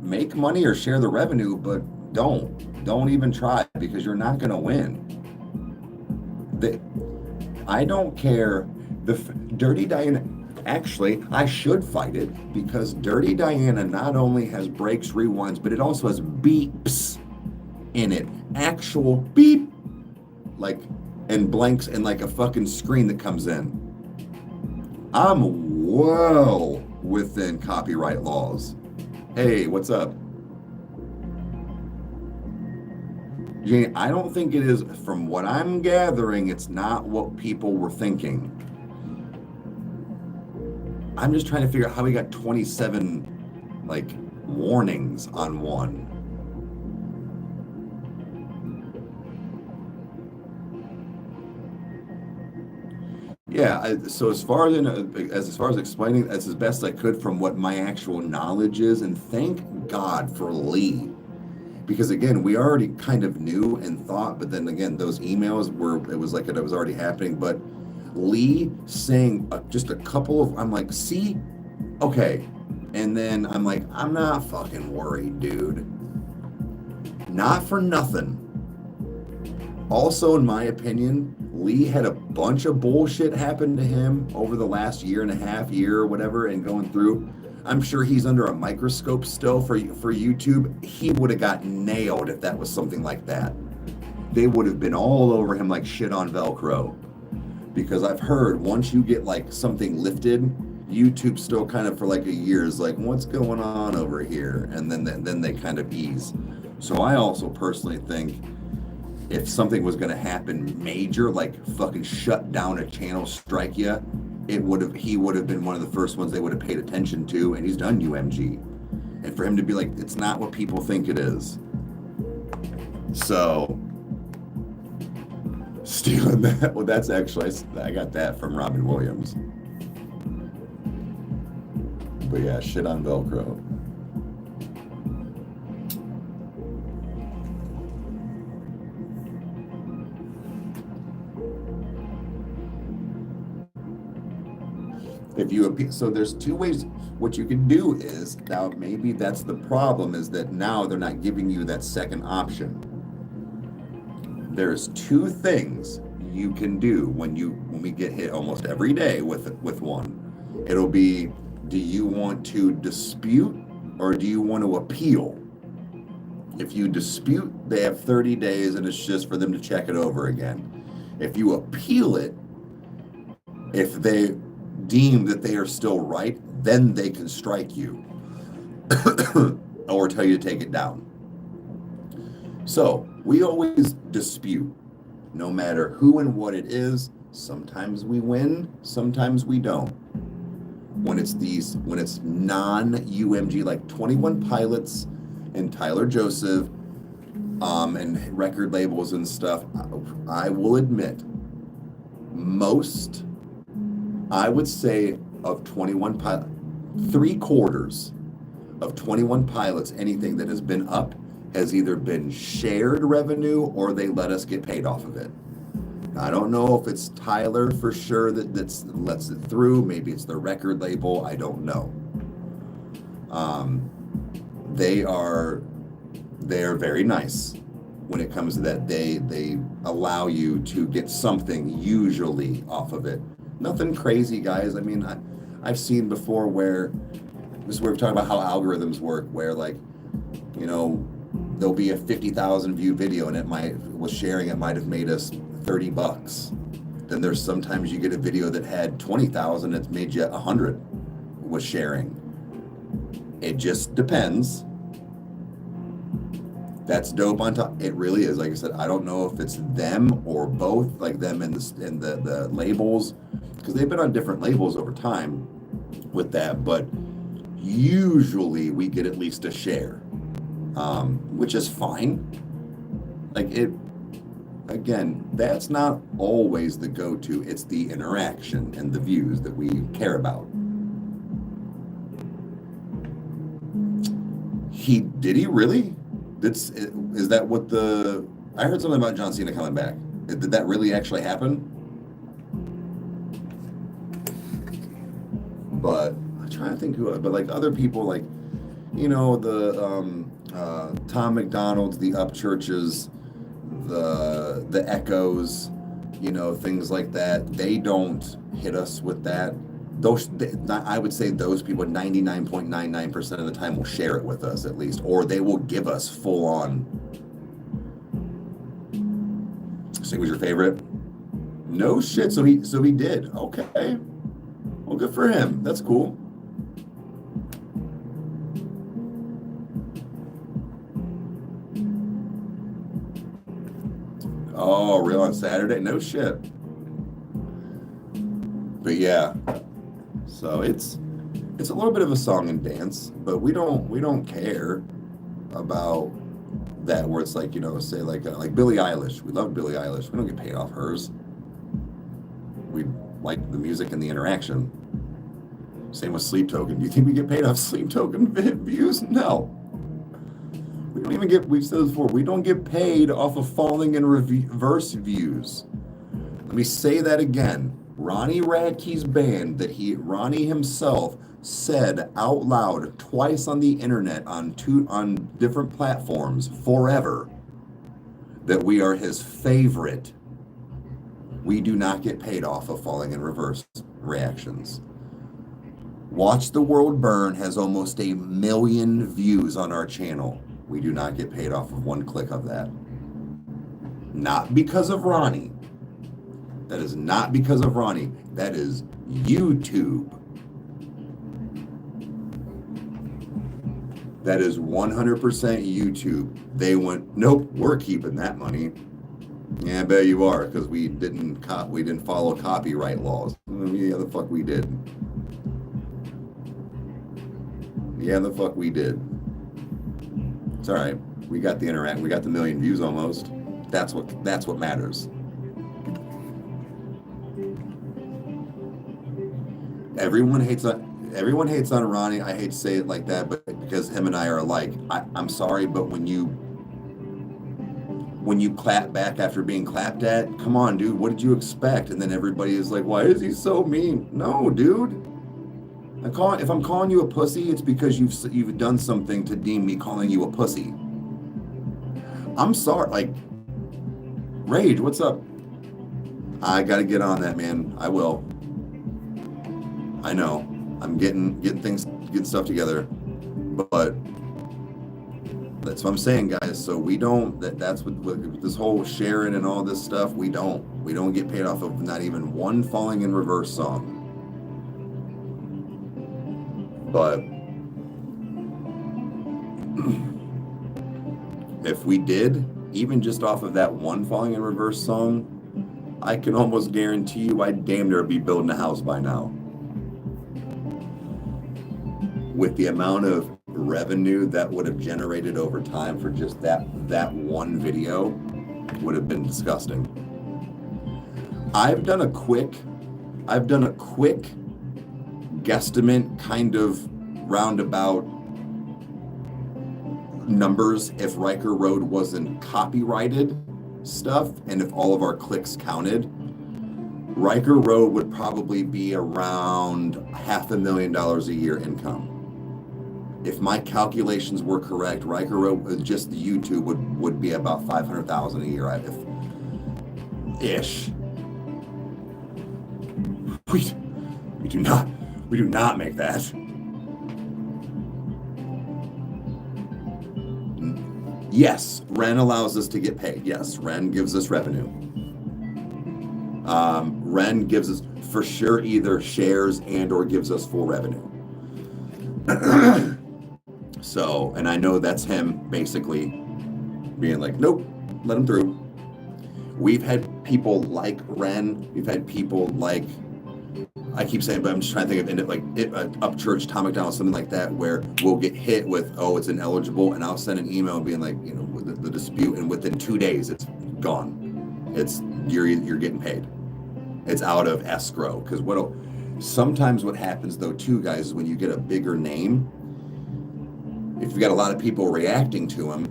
make money or share the revenue, but don't even try, because you're not going to win. I don't care. Dirty Diana, actually, I should fight it, because Dirty Diana not only has breaks, rewinds, but it also has beeps in it. Actual beep, like, and blanks, and like a fucking screen that comes in. I'm well within copyright laws. Hey, what's up? Jane, I don't think it is. From what I'm gathering, it's not what people were thinking. I'm just trying to figure out how we got 27 like warnings on one. Yeah, so as far as explaining, as best I could from what my actual knowledge is, and thank God for Lee, because again, we already kind of knew and thought, but then again, those emails were, it was like it was already happening. But Lee saying just a couple of, I'm like, see, okay, and then I'm like, I'm not fucking worried, dude. Not for nothing. Also, in my opinion, Lee had a bunch of bullshit happen to him over the last year and a half, year or whatever, and going through. I'm sure he's under a microscope still for YouTube. He would have got nailed if that was something like that. They would have been all over him like shit on Velcro. Because I've heard once you get like something lifted, YouTube still kind of for like a year is like, what's going on over here? And then they kind of ease. So I also personally think if something was going to happen major, like fucking shut down a channel, strike you, he would have been one of the first ones they would have paid attention to, and he's done UMG. And for him to be like, it's not what people think it is. So, stealing that, well, that's actually, I got that from Robin Williams. But yeah, shit on Velcro. If you appeal, so there's two ways. What you can do is, now maybe that's the problem, is that now they're not giving you that second option. There's two things you can do when we get hit almost every day with one. It'll be, do you want to dispute or do you want to appeal? If you dispute, they have 30 days and it's just for them to check it over again. If you appeal it, if they deem that they are still right, then they can strike you or tell you to take it down. So we always dispute, no matter who and what it is. Sometimes we win, sometimes we don't. When it's non-UMG, like 21 Pilots and Tyler Joseph, and record labels and stuff, I will admit, I would say of 21 Pilots, 3/4 of 21 Pilots, anything that has been up has either been shared revenue or they let us get paid off of it. I don't know if it's Tyler for sure that lets it through. Maybe it's the record label. I don't know. They are very nice when it comes to that. They allow you to get something usually off of it. Nothing crazy, guys. I mean, I've seen before where this is where we're talking about how algorithms work, where like, you know, there'll be a 50,000 view video and it might have made us $30. Then there's sometimes you get a video that had 20,000, it's made you 100 with sharing. It just depends. That's dope on top. It really is. Like I said, I don't know if it's them or both, like them and the labels, because they've been on different labels over time with that, but usually we get at least a share, which is fine. Like it, again, that's not always the go-to. It's the interaction and the views that we care about. Did he really? Is that what I heard something about John Cena coming back. Did that really actually happen? But I'm trying to think but like other people, like, you know, the Tom McDonald's, the Upchurches, the Echoes, you know, things like that. They don't hit us with that. I would say those people 99.99% of the time will share it with us at least, or they will give us full on. So was your favorite? No shit. So he did. Okay. Well, good for him. That's cool. Oh, real on Saturday? No shit. But yeah. So it's a little bit of a song and dance, but we don't care about that where it's like, you know, say like Billie Eilish. We love Billie Eilish. We don't get paid off hers. We like the music and the interaction. Same with Sleep Token. Do you think we get paid off Sleep Token views? No. We don't even get, we've said this before, we don't get paid off of falling in reverse views. Let me say that again. Ronnie Radke's band that Ronnie himself said out loud twice on the internet on different platforms forever that we are his favorite. We do not get paid off of falling in reverse reactions. Watch the World Burn has almost 1 million views on our channel. We do not get paid off of 1 click of that. Not because of Ronnie. That is not because of Ronnie. That is YouTube. That is 100% YouTube. They went, nope, we're keeping that money. Yeah, I bet you are, because we didn't follow copyright laws. Yeah, the fuck we did. Yeah, the fuck we did. It's all right. We got the 1 million views almost. That's what matters. Everyone hates on Ronnie. I hate to say it like that, but because him and I are alike. I'm sorry, but when you clap back after being clapped at, come on, dude, what did you expect? And then everybody is like, why is he so mean? No, dude. If I'm calling you a pussy, it's because you've done something to deem me calling you a pussy. I'm sorry. Like, Rage, what's up? I gotta get on that, man. I will. I know. I'm getting stuff together, but that's what I'm saying, guys. So we don't. That's what this whole sharing and all this stuff. We don't get paid off of not even 1 falling in reverse song. But if we did, even just off of that 1 falling in reverse song, I can almost guarantee you I'd damn near be building a house by now. With the amount of revenue that would have generated over time for just that 1 video would have been disgusting. I've done a quick guesstimate, kind of roundabout numbers if Rykerroad wasn't copyrighted stuff and if all of our clicks counted. Rykerroad would probably be around $500,000 a year income. If my calculations were correct, Rykerroad, just the YouTube would be about $500,000 a year. Ish. We do not make that. Yes, Ren allows us to get paid. Yes, Ren gives us revenue. Ren gives us for sure either shares and or gives us full revenue. So, and I know that's him basically being like, nope, let him through. We've had people like Ren. We've had people like, I keep saying, but I'm just trying to think of it, like Upchurch, Tom McDonald, something like that, where we'll get hit with, oh, it's ineligible, and I'll send an email being like, you know, the dispute, and within 2 days, it's gone. You're getting paid. It's out of escrow. Because sometimes what happens though too, guys, is when you get a bigger name, if you've got a lot of people reacting to them,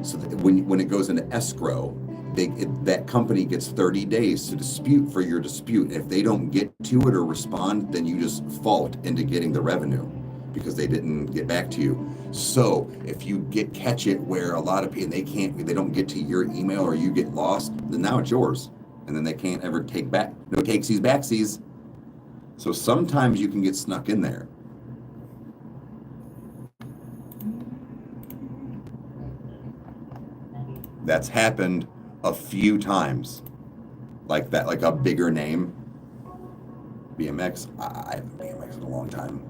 so that when it goes into escrow, that company gets 30 days to dispute for your dispute. If they don't get to it or respond, then you just fault into getting the revenue because they didn't get back to you. So if you catch it where a lot of people, they don't get to your email or you get lost, then now it's yours. And then they can't ever take back, no takesies, backsies. So sometimes you can get snuck in there. That's happened a few times like that, like a bigger name. BMX, I haven't BMX in a long time.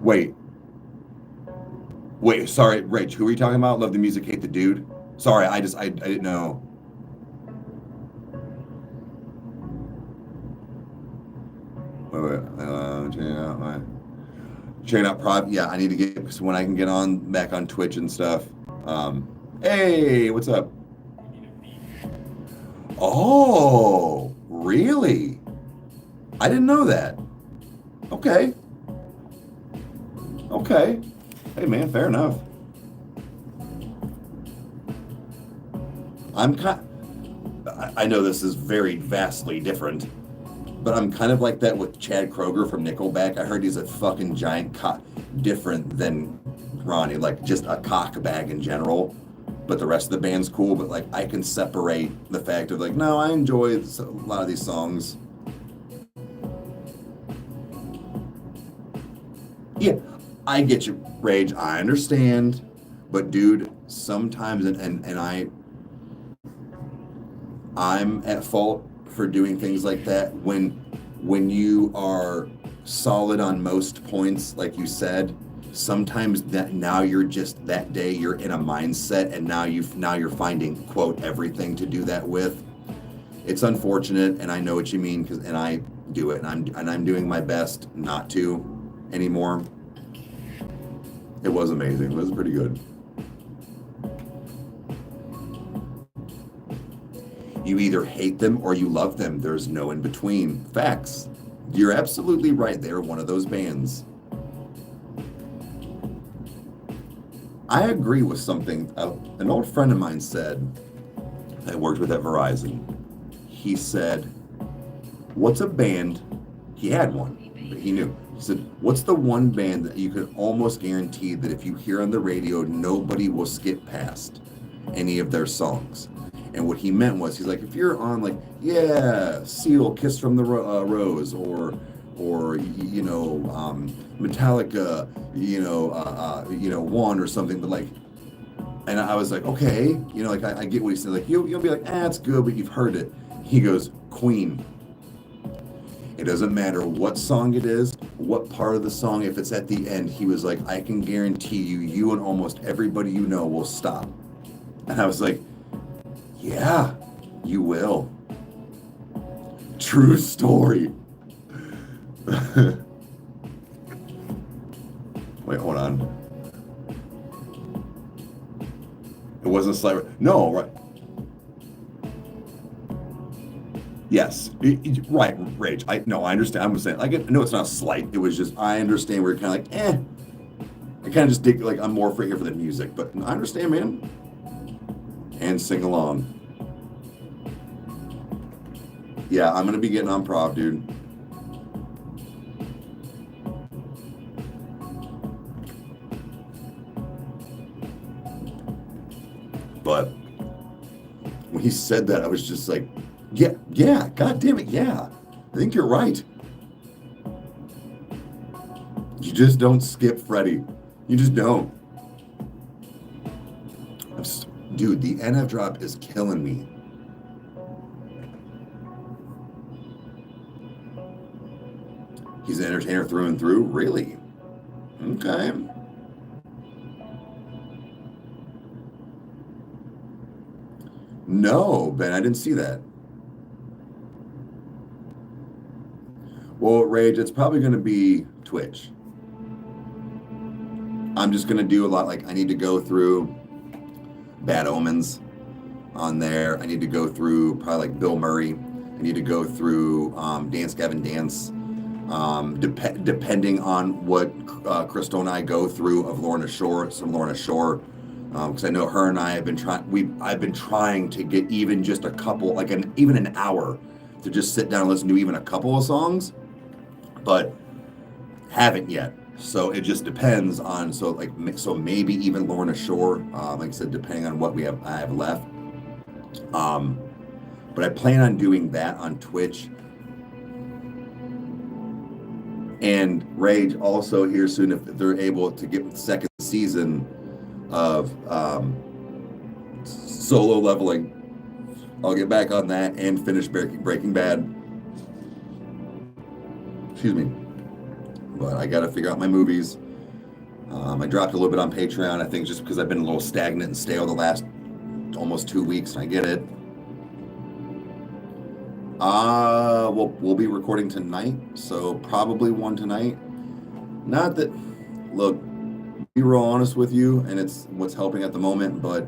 Wait, sorry, Rach, who are you talking about? Love the music, hate the dude? Sorry, I didn't know. Checking out prop. Yeah, I need to get when I can get on back on Twitch and stuff. Hey, what's up? Oh, really? I didn't know that. Okay. Okay. Hey, man, fair enough. I know this is very vastly different, but I'm kind of like that with Chad Kroeger from Nickelback. I heard he's a fucking giant cock, different than Ronnie, like just a cock bag in general. But the rest of the band's cool. But like, I can separate the fact of like, no, I enjoy a lot of these songs. Yeah, I get you, Rage. I understand, but dude, sometimes I'm at fault for doing things like that when you are solid on most points, like you said. Sometimes that now you're just that day you're in a mindset, and now you're finding quote everything to do that with. It's unfortunate, and I know what you mean and I do it, and I'm doing my best not to anymore. It was amazing. It was pretty good. You either hate them or you love them. There's no in between. Facts. You're absolutely right. They're one of those bands. I agree with something an old friend of mine said that worked with at Verizon. He said, what's a band? He had one, but he knew. He said, what's the one band that you could almost guarantee that if you hear on the radio, nobody will skip past any of their songs? And what he meant was, he's like, if you're on like, yeah, Seal, Kiss from the Rose, or you know, Metallica, One or something, but like, and I was like, okay, you know, like I get what he said. Like you'll be like, it's good, but you've heard it. He goes, Queen. It doesn't matter what song it is, what part of the song. If it's at the end, he was like, I can guarantee you and almost everybody you know will stop. And I was like, yeah, you will. True story. Wait, hold on. It wasn't slight. No, right. Yes, right, Rage. I understand. I'm saying, like, no, it's not slight. It was just, I understand where you're kind of like, I kind of just dig, like, I'm more for here for the music, but I understand, man. And sing along. Yeah, I'm gonna be getting on prov, dude. But when he said that, I was just like, yeah, god damn it, yeah. I think you're right. You just don't skip Freddie. You just don't. Dude, the NF drop is killing me. He's an entertainer through and through? Really? Okay. No, Ben, I didn't see that. Well, Rage, it's probably going to be Twitch. I'm just going to do a lot, like, I need to go through Bad Omens on there. I need to go through probably like Bill Murray. I need to go through Dance Gavin Dance. Depending on what Crystal and I go through of Lorna Shore, because I know her and I have been I've been trying to get even just a couple, like even an hour to just sit down and listen to even a couple of songs, but haven't yet. So it just depends on, so maybe even Lorna Shore, like I said, depending on what I have left. But I plan on doing that on Twitch. And Rage also here soon, if they're able to get the second season of Solo Leveling, I'll get back on that and finish Breaking Bad. Excuse me. But I got to figure out my movies. I dropped a little bit on Patreon, I think, just because I've been a little stagnant and stale the last almost 2 weeks, and I get it. We'll be recording tonight, so probably one tonight. Not that look, be real honest with you, and it's what's helping at the moment, but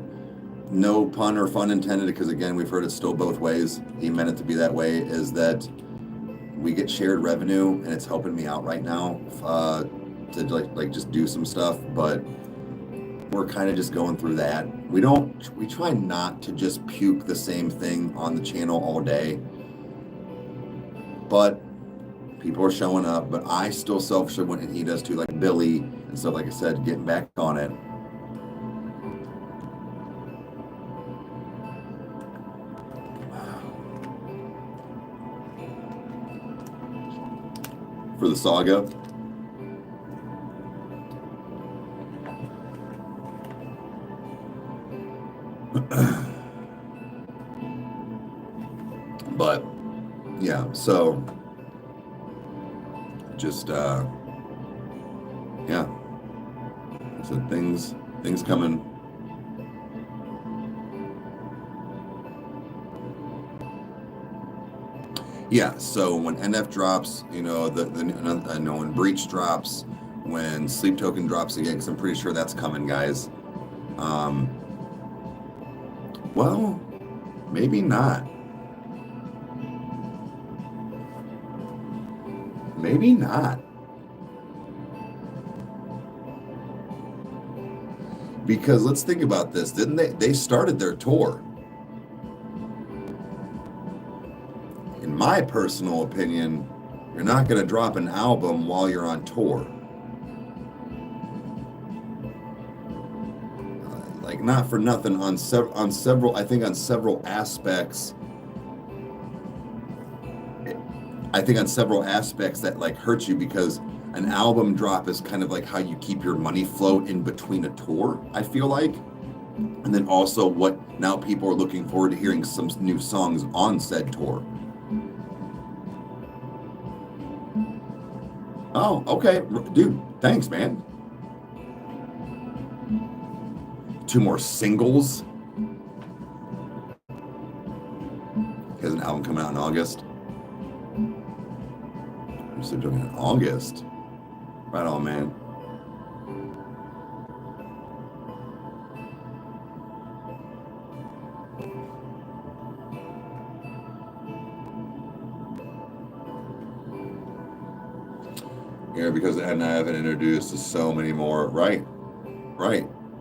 no pun or fun intended, because again, we've heard it still both ways. He meant it to be that way, is that we get shared revenue, and it's helping me out right now to like just do some stuff, but we're kind of just going through that. We try not to just puke the same thing on the channel all day, but people are showing up. But I still selfishly want, and he does too, like Billy and stuff, like I said, getting back on it. For the saga. But yeah, so just yeah, so things coming. Yeah, so when NF drops, you know, I know when Breach drops, when Sleep Token drops again, because I'm pretty sure that's coming, guys. Well, maybe not. Maybe not. Because let's think about this. Didn't they started their tour? In my personal opinion, you're not going to drop an album while you're on tour. Like, not for nothing, on several aspects. I think on several aspects that like hurt you, because an album drop is kind of like how you keep your money flow in between a tour, I feel like. And then also what now people are looking forward to hearing some new songs on said tour. Oh, okay, dude, thanks, man. 2 more singles. He has an album coming out in August. I'm still doing it in August. Right on, man. Yeah, because I haven't introduced to so many more. Right,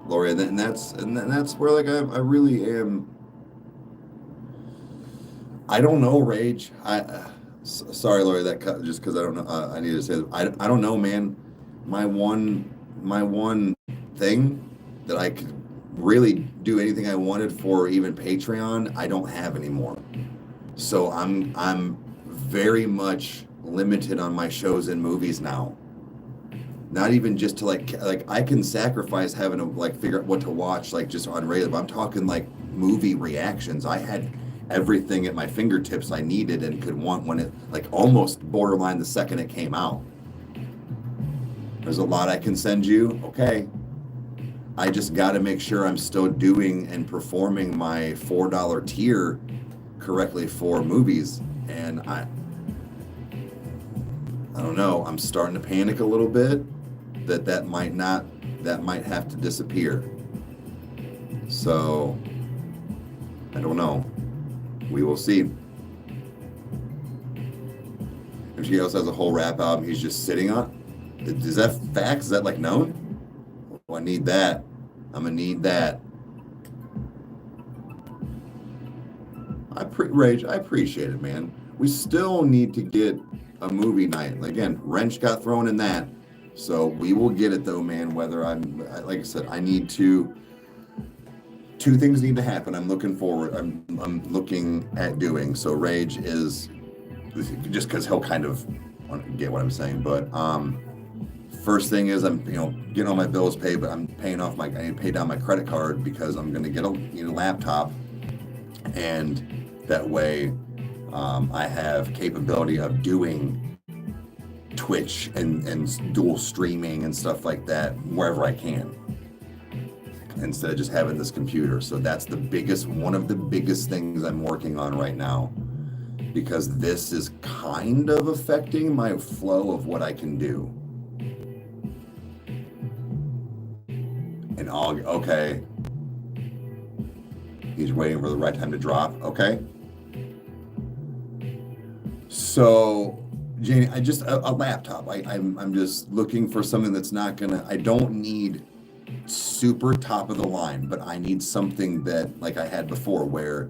Lori, and that's where like I really am. I don't know, Rage. Sorry, Lori, that cut just because I don't know. I need to say that. I don't know, man. My one thing that I could really do anything I wanted for, even Patreon, I don't have anymore. So I'm very much limited on my shows and movies now. Not even just to like I can sacrifice having to like figure out what to watch like just on regular, but I'm talking like movie reactions. I had everything at my fingertips I needed and could want when it like almost borderline the second it came out. There's a lot I can send you. Okay. I just got to make sure I'm still doing and performing my $4 tier correctly for movies. And I don't know. I'm starting to panic a little bit that might have to disappear. So I don't know. We will see. If he also has a whole rap album he's just sitting on. Is that facts? Is that like known? Oh, I need that. I'm gonna need that. Rage, I appreciate it, man. We still need to get a movie night. Again, wrench got thrown in that. So we will get it though, man. Whether like I said, I need to. 2 things need to happen. I'm looking forward. I'm looking at doing. So Rage is just because he'll kind of get what I'm saying. But first thing is I'm getting all my bills paid, but I'm paying off I need to pay down my credit card because I'm gonna get a laptop, and that way I have capability of doing Twitch and dual streaming and stuff like that wherever I can, instead of just having this computer. So that's one of the biggest things I'm working on right now, because this is kind of affecting my flow of what I can do. And okay. He's waiting for the right time to drop. Okay. So, Janie, I just a laptop. I'm just looking for something that's not gonna. I don't need super top of the line, but I need something that, like I had before, where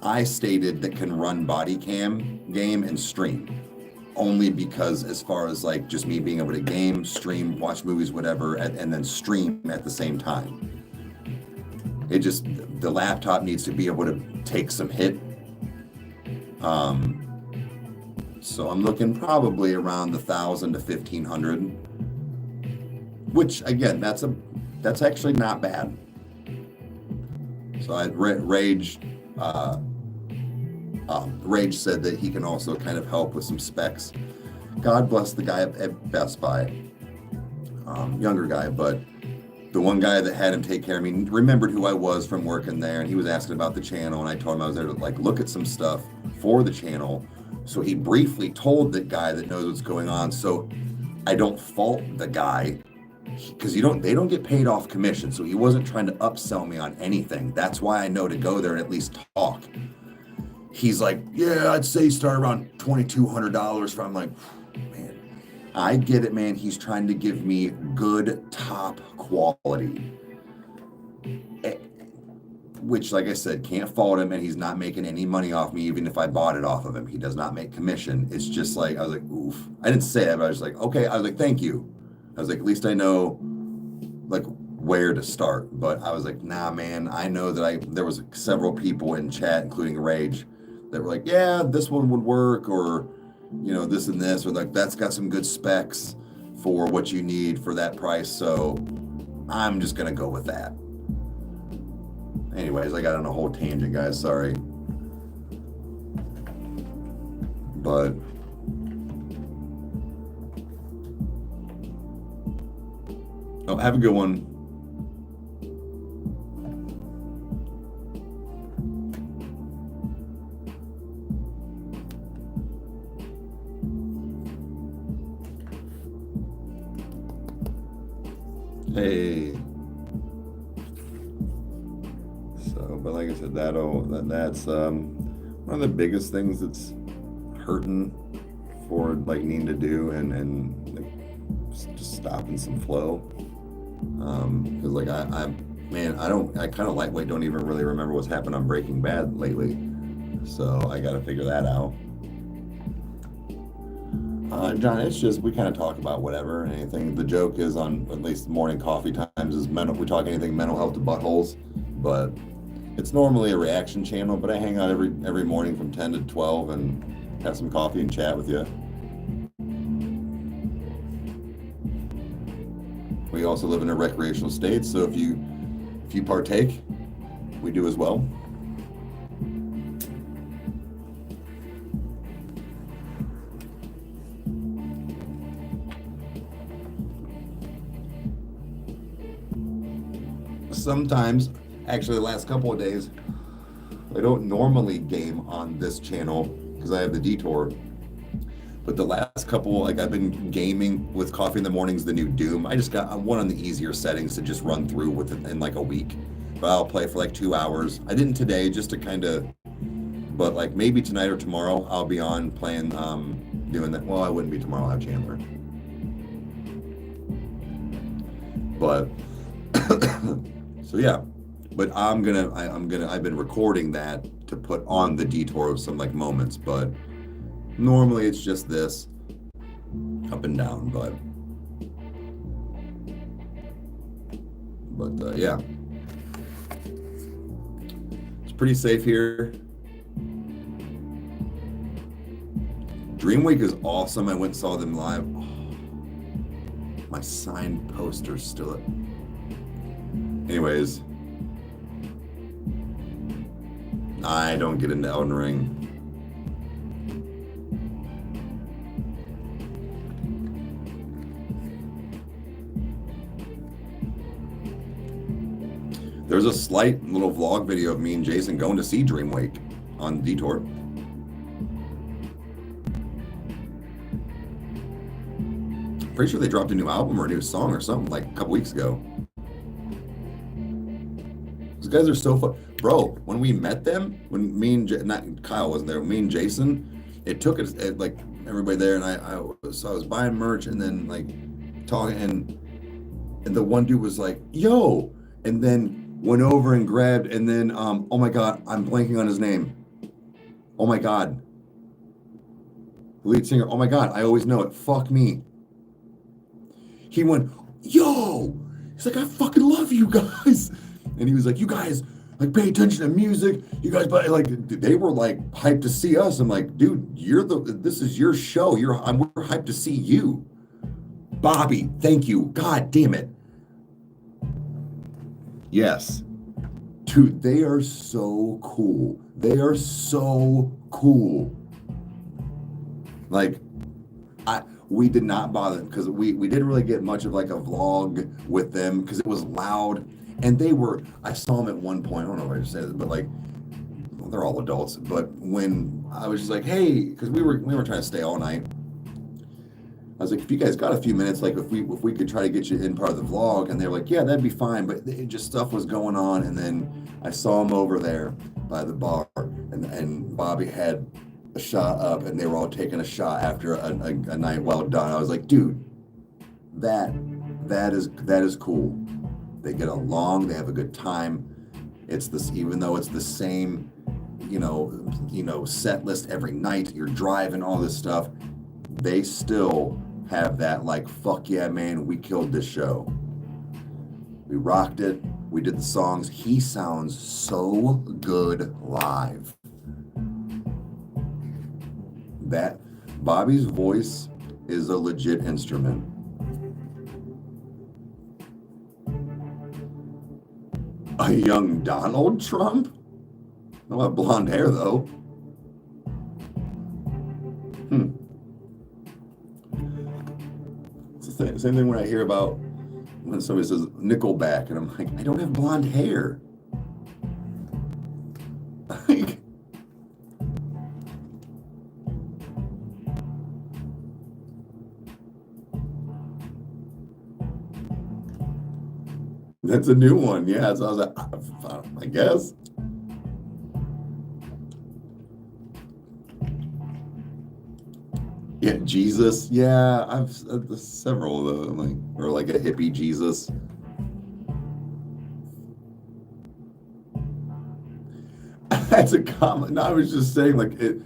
I stated that can run body cam, game, and stream. Only because, as far as like just me being able to game, stream, watch movies, whatever, and then stream at the same time. It just, the laptop needs to be able to take some hit. So I'm looking probably around the 1,000 to 1,500, which again, that's actually not bad. So Rage said that he can also kind of help with some specs. God bless the guy at Best Buy, younger guy, but the one guy that had him take care of me remembered who I was from working there, and he was asking about the channel, and I told him I was there to like look at some stuff for the channel. So he briefly told the guy that knows what's going on. So I don't fault the guy, because they don't get paid off commission. So he wasn't trying to upsell me on anything. That's why I know to go there and at least talk. He's like, yeah, I'd say start around $2,200. I'm like, man, I get it, man. He's trying to give me good top quality, which, like I said, can't fault him, and he's not making any money off me, even if I bought it off of him. He does not make commission. It's just like, I was like, oof. I didn't say it, but I was like, okay. I was like, thank you. I was like, at least I know like where to start. But I was like, nah, man, I know that there was several people in chat, including Rage, that were like, yeah, this one would work, or, you know, this and this, or like, that's got some good specs for what you need for that price. So I'm just going to go with that. Anyways, I got on a whole tangent, guys. Sorry. But oh, have a good one. Hey. So, but like I said, that's one of the biggest things that's hurting for like needing to do, and like just stopping some flow. Because like I kind of lightweight don't even really remember what's happened on Breaking Bad lately, so I got to figure that out. John, it's just, we kind of talk about whatever and anything. The joke is, on at least morning coffee times, is we talk anything mental health to buttholes, but it's normally a reaction channel. But I hang out every morning from 10 to 12 and have some coffee and chat with you. We also live in a recreational state, so if you partake, we do as well. Sometimes, actually the last couple of days, I don't normally game on this channel because I have the Detour. But the last couple, like, I've been gaming with Coffee in the Mornings, the new Doom. I just got one on the easier settings to just run through with it in like a week. But I'll play for like 2 hours. I didn't today, just to kind of, but like maybe tonight or tomorrow I'll be on playing, doing that. Well, I wouldn't be tomorrow, I'll have Chandler. But, so yeah. But I've been recording that to put on the Detour of some like moments, but normally it's just this up and down, but yeah, it's pretty safe here. Dreamwake is awesome. I went and saw them live. Oh, my signed poster's still up. Anyways, I don't get into Elden Ring. There's a slight little vlog video of me and Jason going to see Dreamwake on Detour. Pretty sure they dropped a new album or a new song or something like a couple weeks ago. guys are so fun. Bro, when we met them, when me and, not Kyle wasn't there, me and Jason, it took us, like, everybody there, and I was buying merch, and then, like, talking, and the one dude was like, yo, and then went over and grabbed, and then, oh my God, I'm blanking on his name. Oh my God. Lead singer, oh my God, I always know it. Fuck me. He went, yo, he's like, I fucking love you guys. And he was like, you guys, like, pay attention to music. You guys, but like, they were like hyped to see us. I'm like, dude, this is your show. We're hyped to see you. Bobby, thank you. God damn it. Yes. Dude, they are so cool. They are so cool. Like, we did not bother them because we didn't really get much of like a vlog with them because it was loud, and I saw them at one point, I don't know if I just said it, but like, well, they're all adults, but when I was just like, hey, because we were trying to stay all night, I was like, if you guys got a few minutes, like if we could try to get you in part of the vlog, and they were like, yeah, that'd be fine, but stuff was going on, and then I saw them over there by the bar, and Bobby had a shot up, and they were all taking a shot after a night well done. I was like, dude, that is cool. They get along, they have a good time. It's this, even though it's the same, set list every night, you're driving, all this stuff, they still have that, like, fuck yeah, man, we killed this show. We rocked it. We did the songs. He sounds so good live. That Bobby's voice is a legit instrument. A young Donald Trump? No, have blonde hair though. It's the same thing when I hear about when somebody says Nickelback, and I'm like, I don't have blonde hair. Like, that's a new one, yeah. So I was like, I guess. Yeah, Jesus. Yeah, I've several of them, like, or like a hippie Jesus. That's a common. No, I was just saying, like, it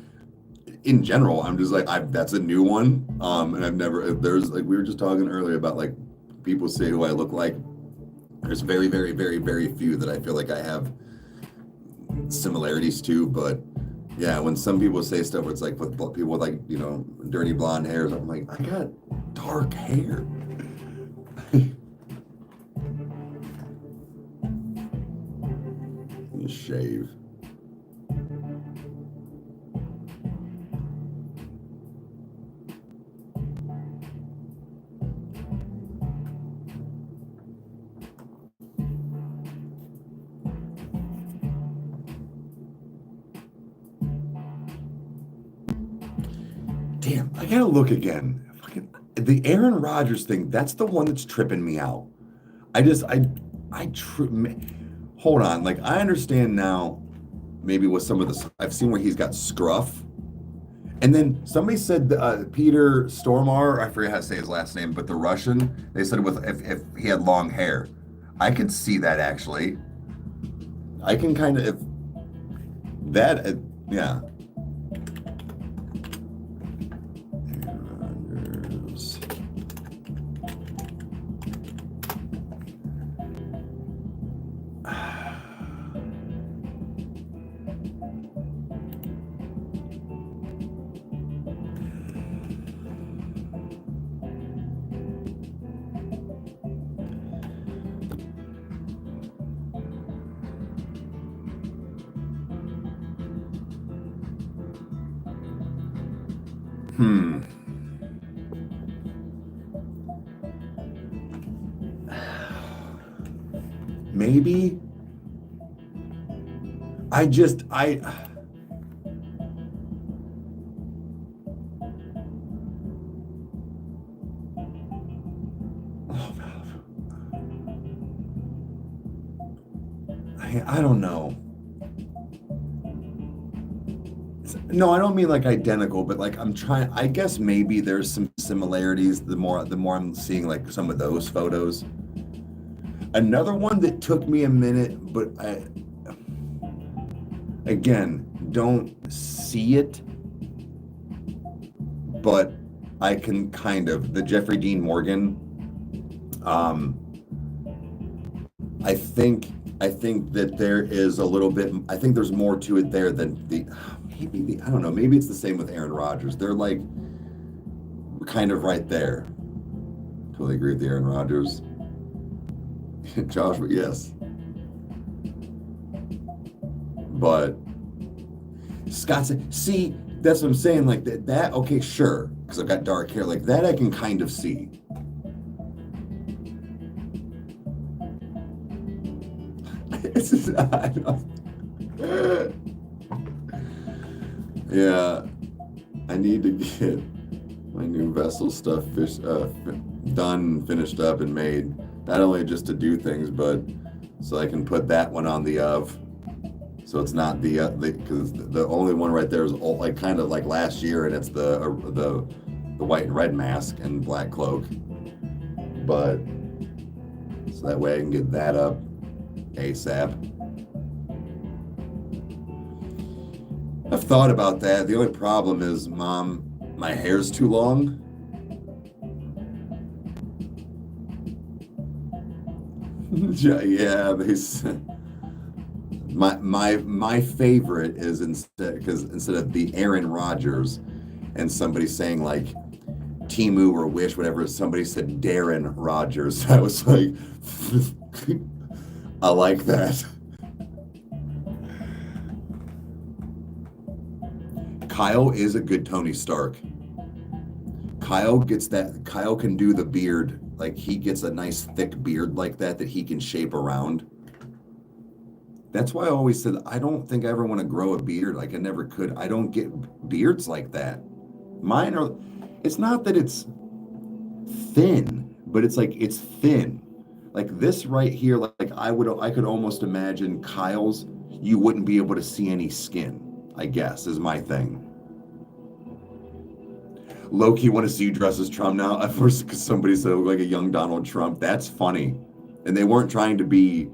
in general. I'm just like, that's a new one. And I've never. There's, like, we were just talking earlier about, like, people say who I look like. There's very, very, very, very few that I feel like I have similarities to, but yeah, when some people say stuff where it's like with people with, like, dirty blonde hairs, I'm like, I got dark hair. You shave. Damn, I gotta look again. The Aaron Rodgers thing, that's the one that's tripping me out. Hold on. Like, I understand now, maybe with some of the, I've seen where he's got scruff. And then somebody said, Peter Stormare, I forget how to say his last name, but the Russian, they said if he had long hair. I could see that, actually. I can kind of, yeah. Maybe. I don't know. No, I don't mean like identical, but like I'm trying. I guess maybe there's some similarities. The more I'm seeing like some of those photos. Another one that took me a minute, but I again don't see it, but I can kind of the Jeffrey Dean Morgan. I think that there is a little bit. I think there's more to it there than I don't know. Maybe it's the same with Aaron Rodgers. They're like kind of right there. Totally agree with the Aaron Rodgers. Joshua, yes. But Scott said, see, that's what I'm saying. Like that okay, sure, because I've got dark hair. Like that I can kind of see. Yeah, I need to get my new vessel stuff done, finished up, and made. Not only just to do things, but so I can put that one on the of. So it's not because the only one right there is old, like kind of like last year, and it's the white and red mask and black cloak. But so that way I can get that up ASAP. I've thought about that. The only problem is, Mom, my hair's too long. Yeah, my favorite is instead of the Aaron Rodgers and somebody saying like Timu or Wish, whatever, somebody said Darren Rodgers. I was like, I like that. Kyle is a good Tony Stark. Kyle can do the beard. Like he gets a nice thick beard like that he can shape around. That's why I always said I don't think I ever want to grow a beard. Like I never could. I don't get beards like that. Mine are, it's not that it's thin, but it's like it's thin. Like this right here, like I could almost imagine Kyle's, you wouldn't be able to see any skin, I guess, is my thing. Low-key want to see you dress as Trump now. At first, because somebody said it looked like a young Donald Trump. That's funny. And they weren't trying to be,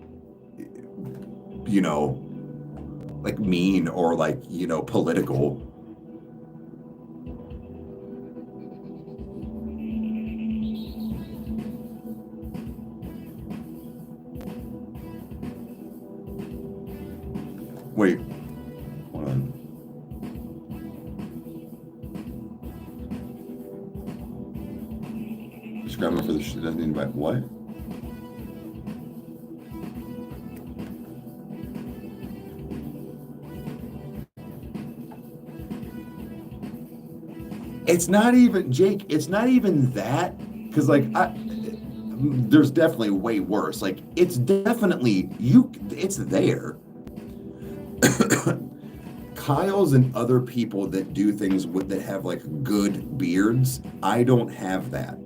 you know, like mean or like, you know, political. Wait, hold on. Subscribing for the shit doesn't invite what? It's not even, Jake, it's not even that, because like there's definitely way worse. Like it's definitely it's there. Kyle's and other people that do things that have like good beards, I don't have that.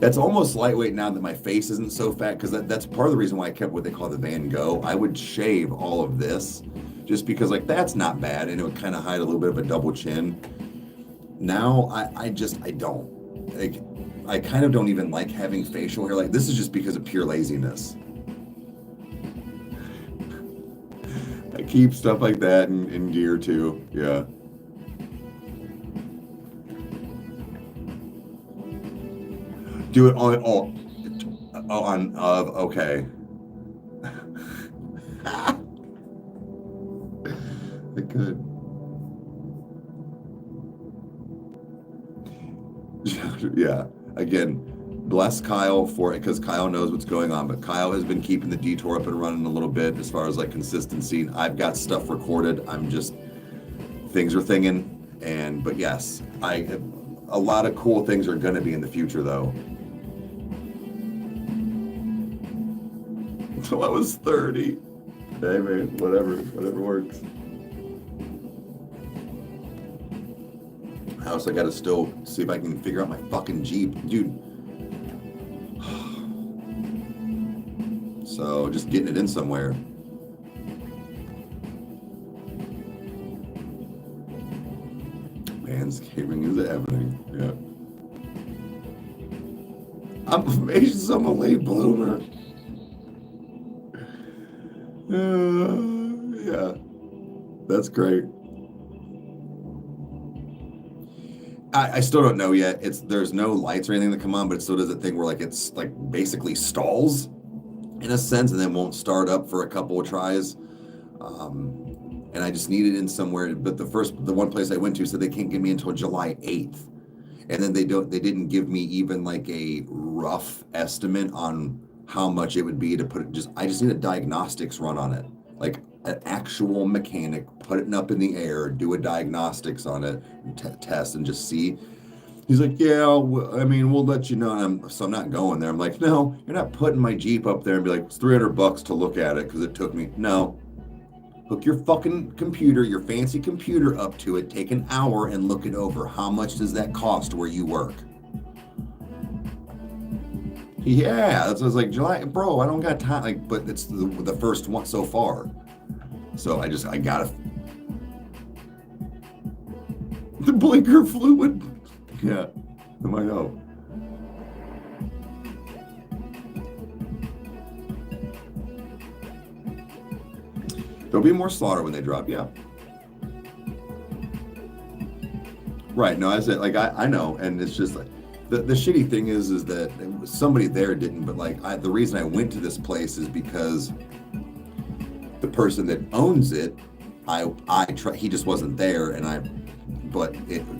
That's almost lightweight now that my face isn't so fat, because that's part of the reason why I kept what they call the Van Gogh. I would shave all of this just because like that's not bad, and it would kind of hide a little bit of a double chin. Now I don't. Like, I kind of don't even like having facial hair. Like this is just because of pure laziness. I keep stuff like that in gear too. Yeah. Do it on okay. I could. Yeah. Again, bless Kyle for it, because Kyle knows what's going on, but Kyle has been keeping the Detour up and running a little bit as far as like consistency. I've got stuff recorded. Things are thinging, but yes, a lot of cool things are going to be in the future though. Until I was 30. Hey man, whatever works. I also got to still see if I can figure out my fucking Jeep, dude. So just getting it in somewhere. landscaping is happening. Yeah. I'm amazed I'm a late bloomer. Yeah, that's great. I still don't know yet. There's no lights or anything that come on, but it still does that thing where like it's like basically stalls in a sense, and then won't start up for a couple of tries. And I just need it in somewhere. But the one place I went to said they can't give me until July 8th, and then they didn't give me even like a rough estimate on how much it would be to put it. I just need a diagnostics run on it, like an actual mechanic put it up in the air, do a diagnostics on it, test, and just see. He's like, yeah, I mean, we'll let you know. So I'm not going there. I'm like, no, you're not putting my Jeep up there and be like, it's $300 to look at it because it took me. No, hook your fucking computer, your fancy computer up to it, take an hour and look it over. How much does that cost where you work? Yeah, that's what I was like, July, bro, I don't got time. Like, but it's the first one so far. So I gotta. The blinker fluid. Yeah, I know. There'll be more slaughter when they drop, yeah. Right, no, I said, like, I know, and it's just like, the shitty thing is that somebody there didn't, but like, the reason I went to this place is because the person that owns it, he just wasn't there, but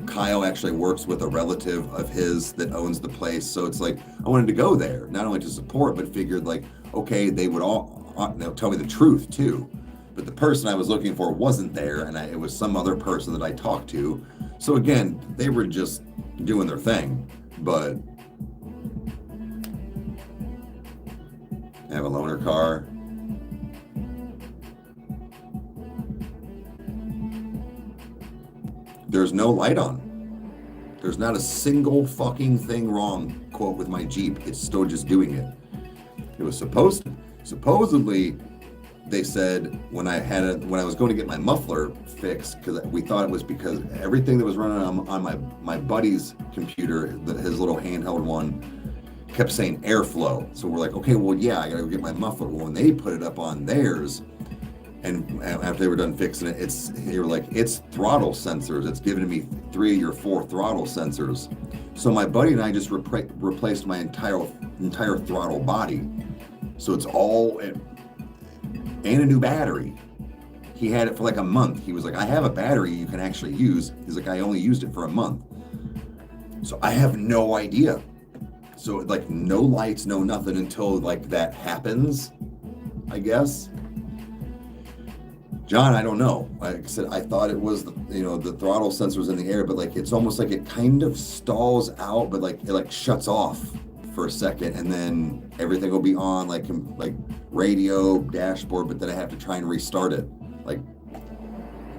Kyle actually works with a relative of his that owns the place, so it's like, I wanted to go there, not only to support, but figured like, okay, they would they'll tell me the truth too. But the person I was looking for wasn't there, and it was some other person that I talked to. So again, they were just doing their thing, but I have a loaner car. There's no light on. There's not a single fucking thing wrong, quote, with my Jeep. It's still just doing it. It was supposedly, they said when I was going to get my muffler fixed, because we thought it was because everything that was running on my buddy's computer, his little handheld one, kept saying airflow. So we're like, okay, well, yeah, I gotta go get my muffler. Well, when they put it up on theirs, and after they were done fixing it, they were like, it's throttle sensors. It's giving me 3 or 4 throttle sensors. So my buddy and I just replaced my entire throttle body. So it's all, and a new battery. He had it for like a month. He was like, I have a battery you can actually use. He's like, I only used it for a month. So I have no idea. So like no lights, no nothing until like that happens, I guess. John, I don't know. Like I said, I thought it was the throttle sensors in the air, but like it's almost like it kind of stalls out, but like it like shuts off for a second, and then everything will be on like radio, dashboard, but then I have to try and restart it. Like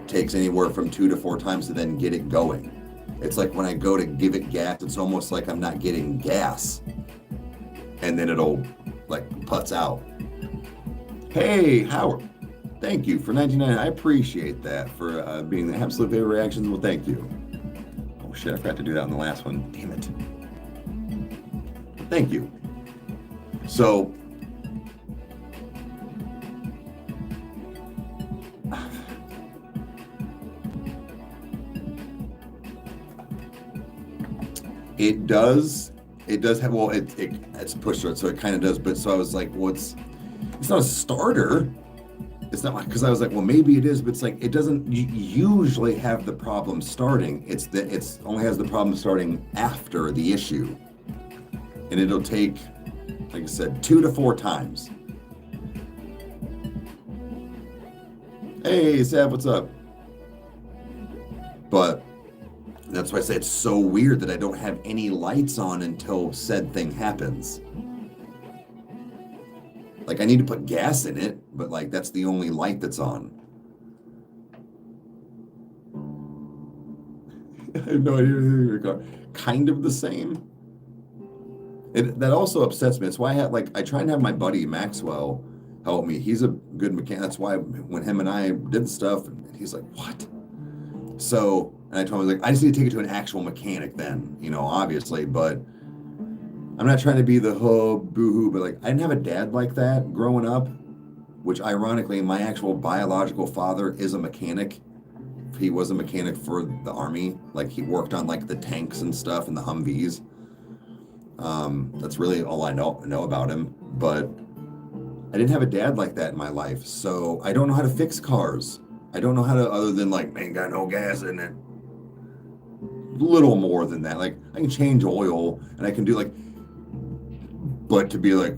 takes anywhere from 2 to 4 times to then get it going. It's like when I go to give it gas, it's almost like I'm not getting gas, and then it'll like putz out. Hey, Howard. Thank you for $19.99. I appreciate that for being the absolute favorite reactions. Well, thank you. Oh shit, I forgot to do that on the last one. Damn it. Thank you. So, it does have, well, it's pushed through it, so it kind of does, but so I was like, well, it's not a starter. It's not, because I was like, well, maybe it is, but it's like, it doesn't usually have the problem starting. It's only has the problem starting after the issue. And it'll take, like I said, 2 to 4 times. Hey, Sab, what's up? But that's why I say it's so weird that I don't have any lights on until said thing happens. Like, I need to put gas in it, but like that's the only light that's on. I have no idea in your car. Kind of the same. That also upsets me. That's why I try and have my buddy Maxwell help me. He's a good mechanic. That's why when him and I did stuff, he's like, what? So And I told him, like, I just need to take it to an actual mechanic then, you know, obviously, but I'm not trying to be the boo-hoo, but like, I didn't have a dad like that growing up, which ironically, my actual biological father is a mechanic. He was a mechanic for the Army. Like, he worked on like the tanks and stuff and the Humvees. That's really all I know about him, but I didn't have a dad like that in my life, so I don't know how to fix cars. I don't know how to, other than like, ain't got no gas in it. Little more than that. Like, I can change oil and I can do like, but to be like,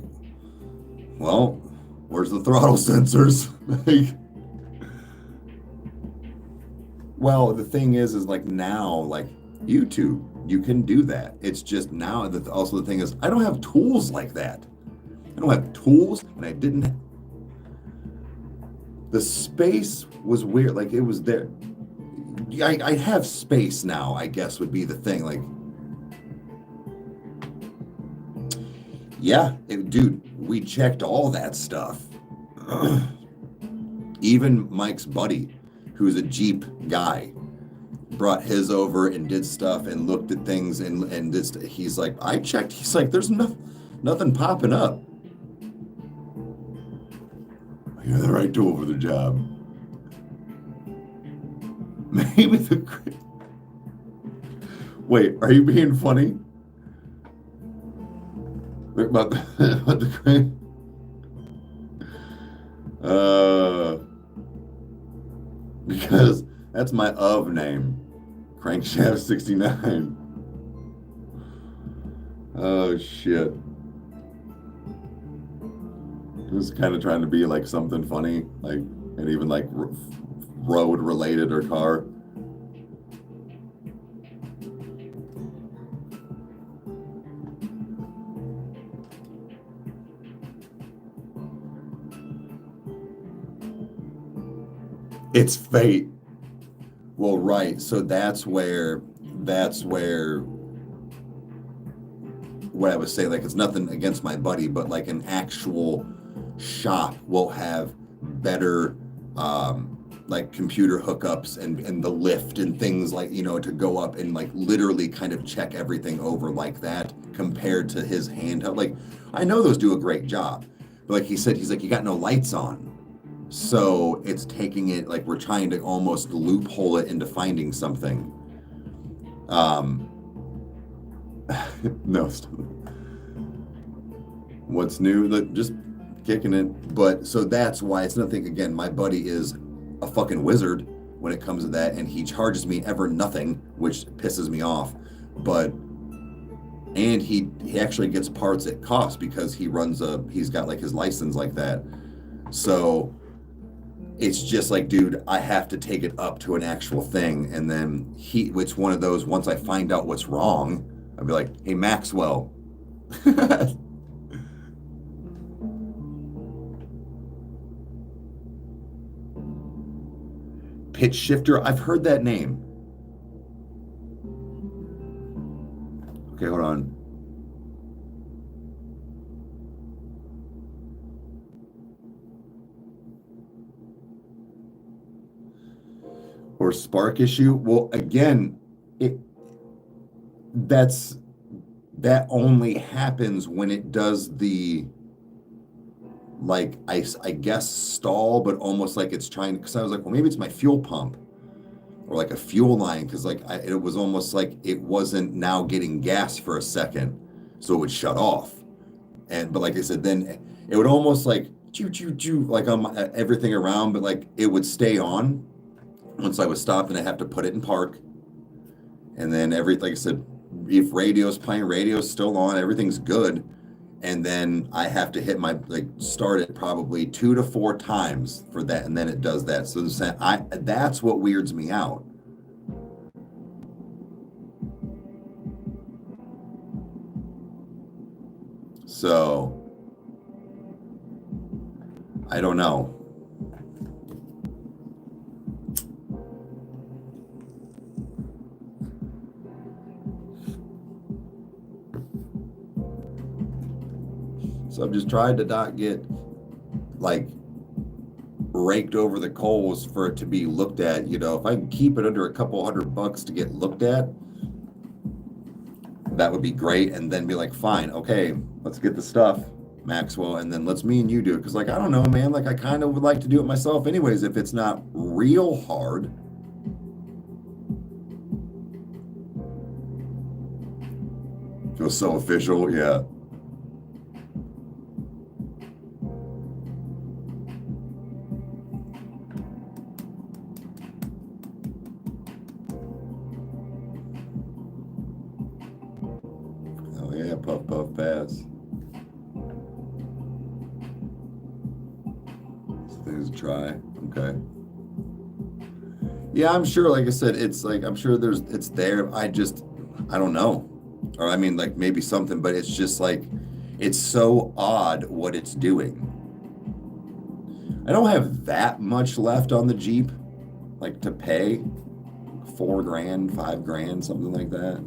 well, where's the throttle sensors? Like, well, the thing is like now, like YouTube, you can do that. It's just now that also the thing is, I don't have tools like that. I don't have tools, and I didn't. The space was weird. Like, it was there. I have space now, I guess, would be the thing. Like, yeah, dude, we checked all that stuff. Even Mike's buddy, who's a Jeep guy, brought his over and did stuff and looked at things and did. He's like, I checked. He's like, there's nothing popping up. You're the right tool for the job. Maybe the. Wait, are you being funny? About the crane? Because that's my of name. Crankshaft 69. Oh shit. It was kind of trying to be like something funny, like, and even like road related or car. It's fate. Well, right. So that's where what I was saying, like, it's nothing against my buddy, but like an actual shop will have better like computer hookups and the lift and things, like, you know, to go up and like literally kind of check everything over like that compared to his handheld. Like, I know those do a great job, but like he said, he's like, you got no lights on. So it's taking it, like, we're trying to almost loophole it into finding something. No, what's new? Just kicking it. But so that's why it's nothing. Again, my buddy is a fucking wizard when it comes to that, and he charges me ever nothing, which pisses me off. But and he actually gets parts at cost because he's got like his license like that. So it's just like, dude, I have to take it up to an actual thing. And then it's one of those, once I find out what's wrong, I'll be like, hey, Maxwell. Pitch shifter, I've heard that name. Okay, hold on. Or spark issue. Well, again, that only happens when it does the, like, I guess stall, but almost like it's trying, because I was like, well, maybe it's my fuel pump or like a fuel line, because like it was almost like it wasn't now getting gas for a second, so it would shut off. But like I said, then it would almost like choo choo choo, like on everything around, but like it would stay on. Once I was stopped, and I have to put it in park, and then like I said, if radio's playing, radio's still on, everything's good, and then I have to hit start it probably 2 to 4 times for that, and then it does that. So that's what weirds me out. So I don't know. So I've just tried to not get like raked over the coals for it to be looked at. You know, if I can keep it under a couple $100 to get looked at, that would be great. And then be like, fine, okay, let's get the stuff, Maxwell, and then let's me and you do it. Because, like, I don't know, man, like, I kind of would like to do it myself anyways if it's not real hard. Feels so official, yeah. Oh yeah, puff puff pass. Things to try. Okay. Yeah, I'm sure. Like I said, it's like I'm sure it's there. I don't know. Or I mean, like maybe something, but it's just like it's so odd what it's doing. I don't have that much left on the Jeep, like to pay $4 grand, $5 grand, something like that.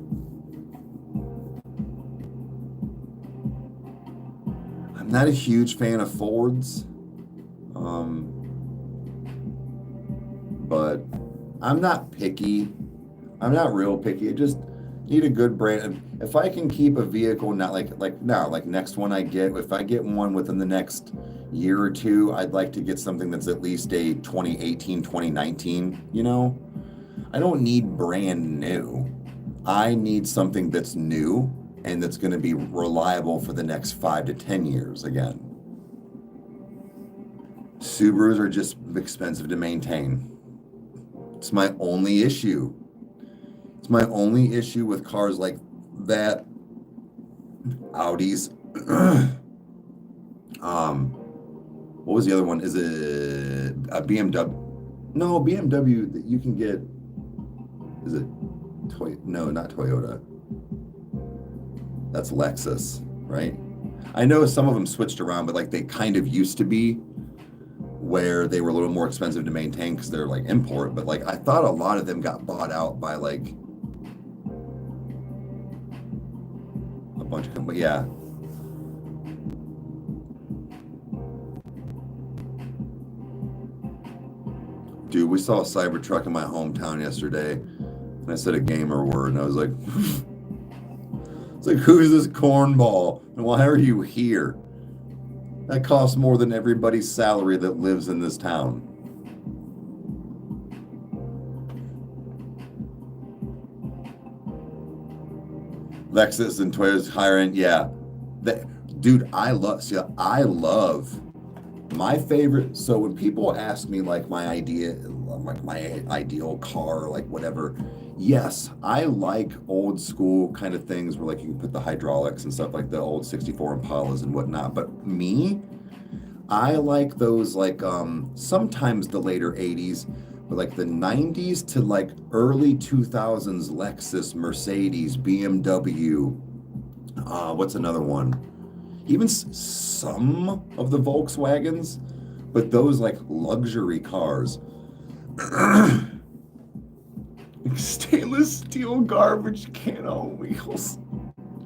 I'm not a huge fan of Fords, but I'm not picky. I'm not real picky. I just need a good brand. If I can keep a vehicle, not like next one I get, if I get one within the next year or two, I'd like to get something that's at least a 2018, 2019, you know? I don't need brand new. I need something that's new and that's going to be reliable for the next 5 to 10 years again. Subarus are just expensive to maintain. It's my only issue. It's my only issue with cars like that. Audis. What was the other one? Is it a BMW? No, BMW that you can get. Is it No, not Toyota. That's Lexus, right? I know some of them switched around, but like they kind of used to be where they were a little more expensive to maintain because they're like import, but like I thought a lot of them got bought out by like a bunch of companies. Yeah. Dude, we saw a Cybertruck in my hometown yesterday, and I said a gamer word, and I was like, it's like, who's this cornball, and why are you here? That costs more than everybody's salary that lives in this town. Lexus and Toyota's higher end, yeah. Dude, I love my favorite. So when people ask me like my ideal car, like whatever, yes, I like old school kind of things where like you can put the hydraulics and stuff like the old 64 Impalas and whatnot. But me, I like those like sometimes the later 80s, but like the 90s to like early 2000s Lexus, Mercedes, BMW. What's another one? Even some of the Volkswagens, but those like luxury cars. Stainless steel garbage can on wheels.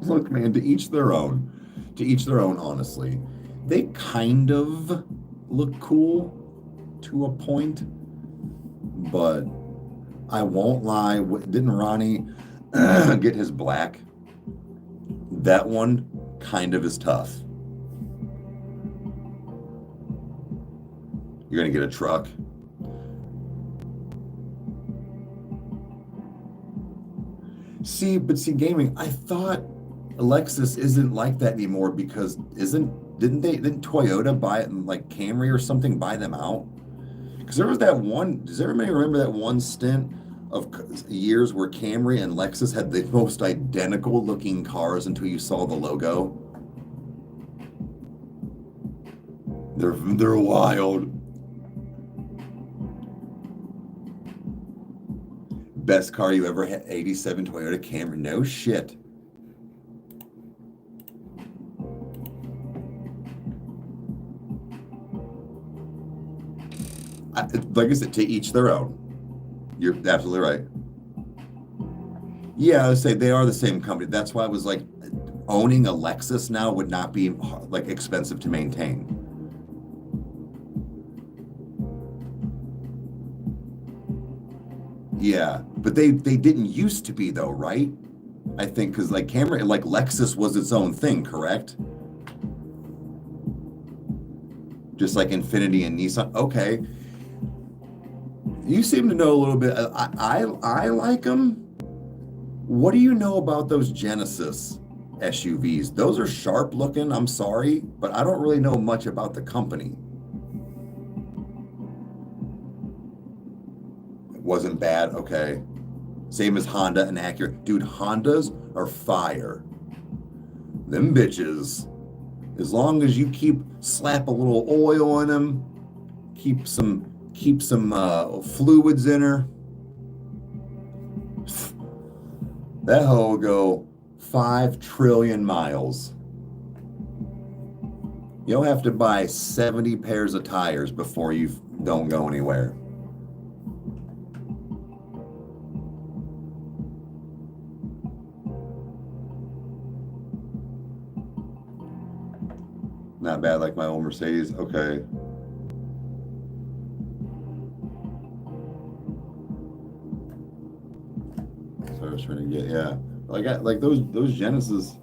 Look, man, to each their own. To each their own, honestly. They kind of look cool to a point, but I won't lie. Didn't Ronnie get his black? That one kind of is tough. You're gonna get a truck. See, gaming, I thought Lexus isn't like that anymore because didn't Toyota buy it, and like Camry or something buy them out? Because there was that one, does everybody remember that one stint of years where Camry and Lexus had the most identical looking cars until you saw the logo? They're wild. Best car you ever had, 87 Toyota Camry. No shit. Like I said, to each their own. You're absolutely right. Yeah, I would say they are the same company. That's why I was like, owning a Lexus now would not be like expensive to maintain. Yeah, but they didn't used to be though, right? I think because like Camry, like Lexus was its own thing, correct? Just like Infiniti and Nissan. Okay, you seem to know a little bit. I like them. What do you know about those Genesis SUVs? Those are sharp looking. I'm sorry, but I don't really know much about the company. It wasn't bad. Okay. Same as Honda and Acura. Dude, Hondas are fire. Them bitches, as long as you slap a little oil in them, keep some fluids in her, that hoe will go 5 trillion miles. You'll have to buy 70 pairs of tires before you don't go anywhere. Not bad like my old Mercedes. Okay. So I was trying to get, yeah. Like those Genesis.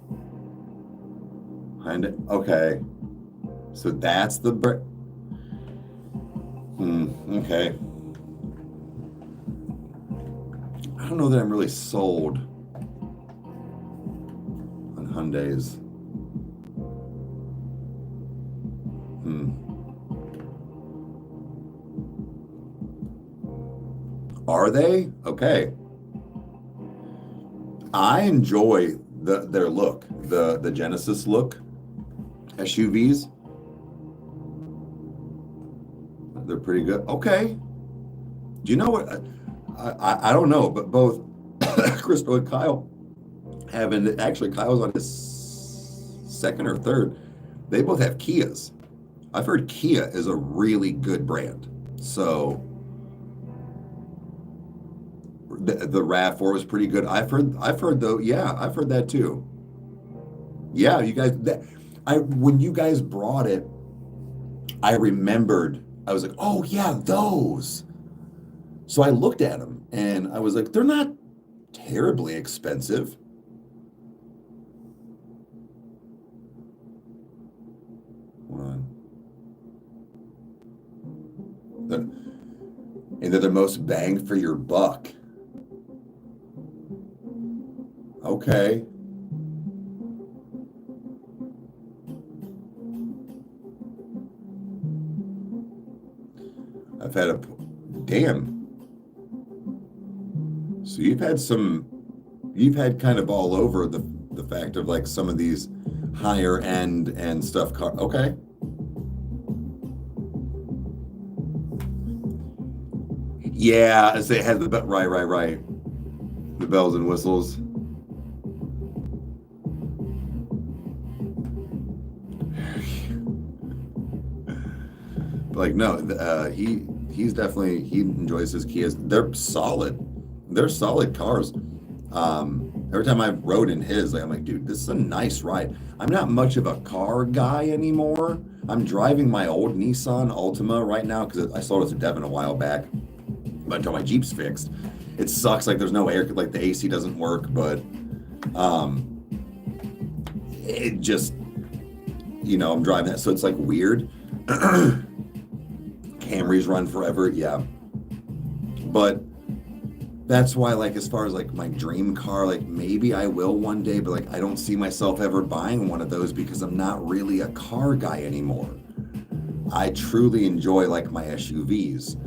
Okay. So that's the okay. I don't know that I'm really sold on Hyundais. Are they? Okay. I enjoy their look, the Genesis look, SUVs. They're pretty good. Okay. Do you know what? I don't know, but both Crystal and Kyle actually Kyle's on his second or third. They both have Kias. I've heard Kia is a really good brand. So the RAV4 was pretty good. I've heard though, yeah, I've heard that too. Yeah, you guys, when you guys brought it, I remembered, I was like, oh yeah, those. So I looked at them and I was like, they're not terribly expensive. And they're the most bang for your buck. Okay. I've had damn. So you've had kind of all over the fact of like some of these higher end and stuff. Okay. Yeah, as they had right. The bells and whistles. Like no, he's definitely, he enjoys his Kias. They're solid. They're solid cars. Every time I've rode in his, I'm like, dude, this is a nice ride. I'm not much of a car guy anymore. I'm driving my old Nissan Altima right now because I sold it to Devin a while back. But until my Jeep's fixed, it sucks. Like there's no air, like the AC doesn't work, but it just, I'm driving that, so it's like weird. Camrys run forever, yeah. But that's why, like, as far as like my dream car, like maybe I will one day, but like I don't see myself ever buying one of those because I'm not really a car guy anymore. I truly enjoy like my SUVs.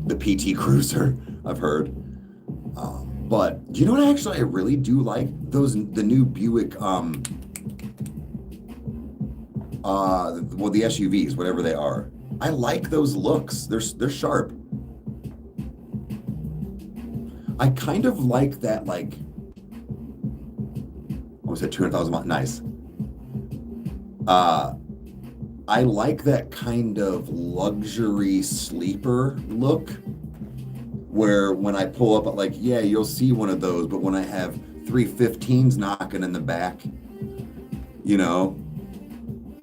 The PT Cruiser, I've heard. But do you know what actually I really do like? The new Buick, the SUVs, whatever they are. I like those looks. They're sharp. I kind of like that, like, what was it, 200,000 miles? Nice. I like that kind of luxury sleeper look where when I pull up, like, yeah, you'll see one of those, but when I have 315s knocking in the back,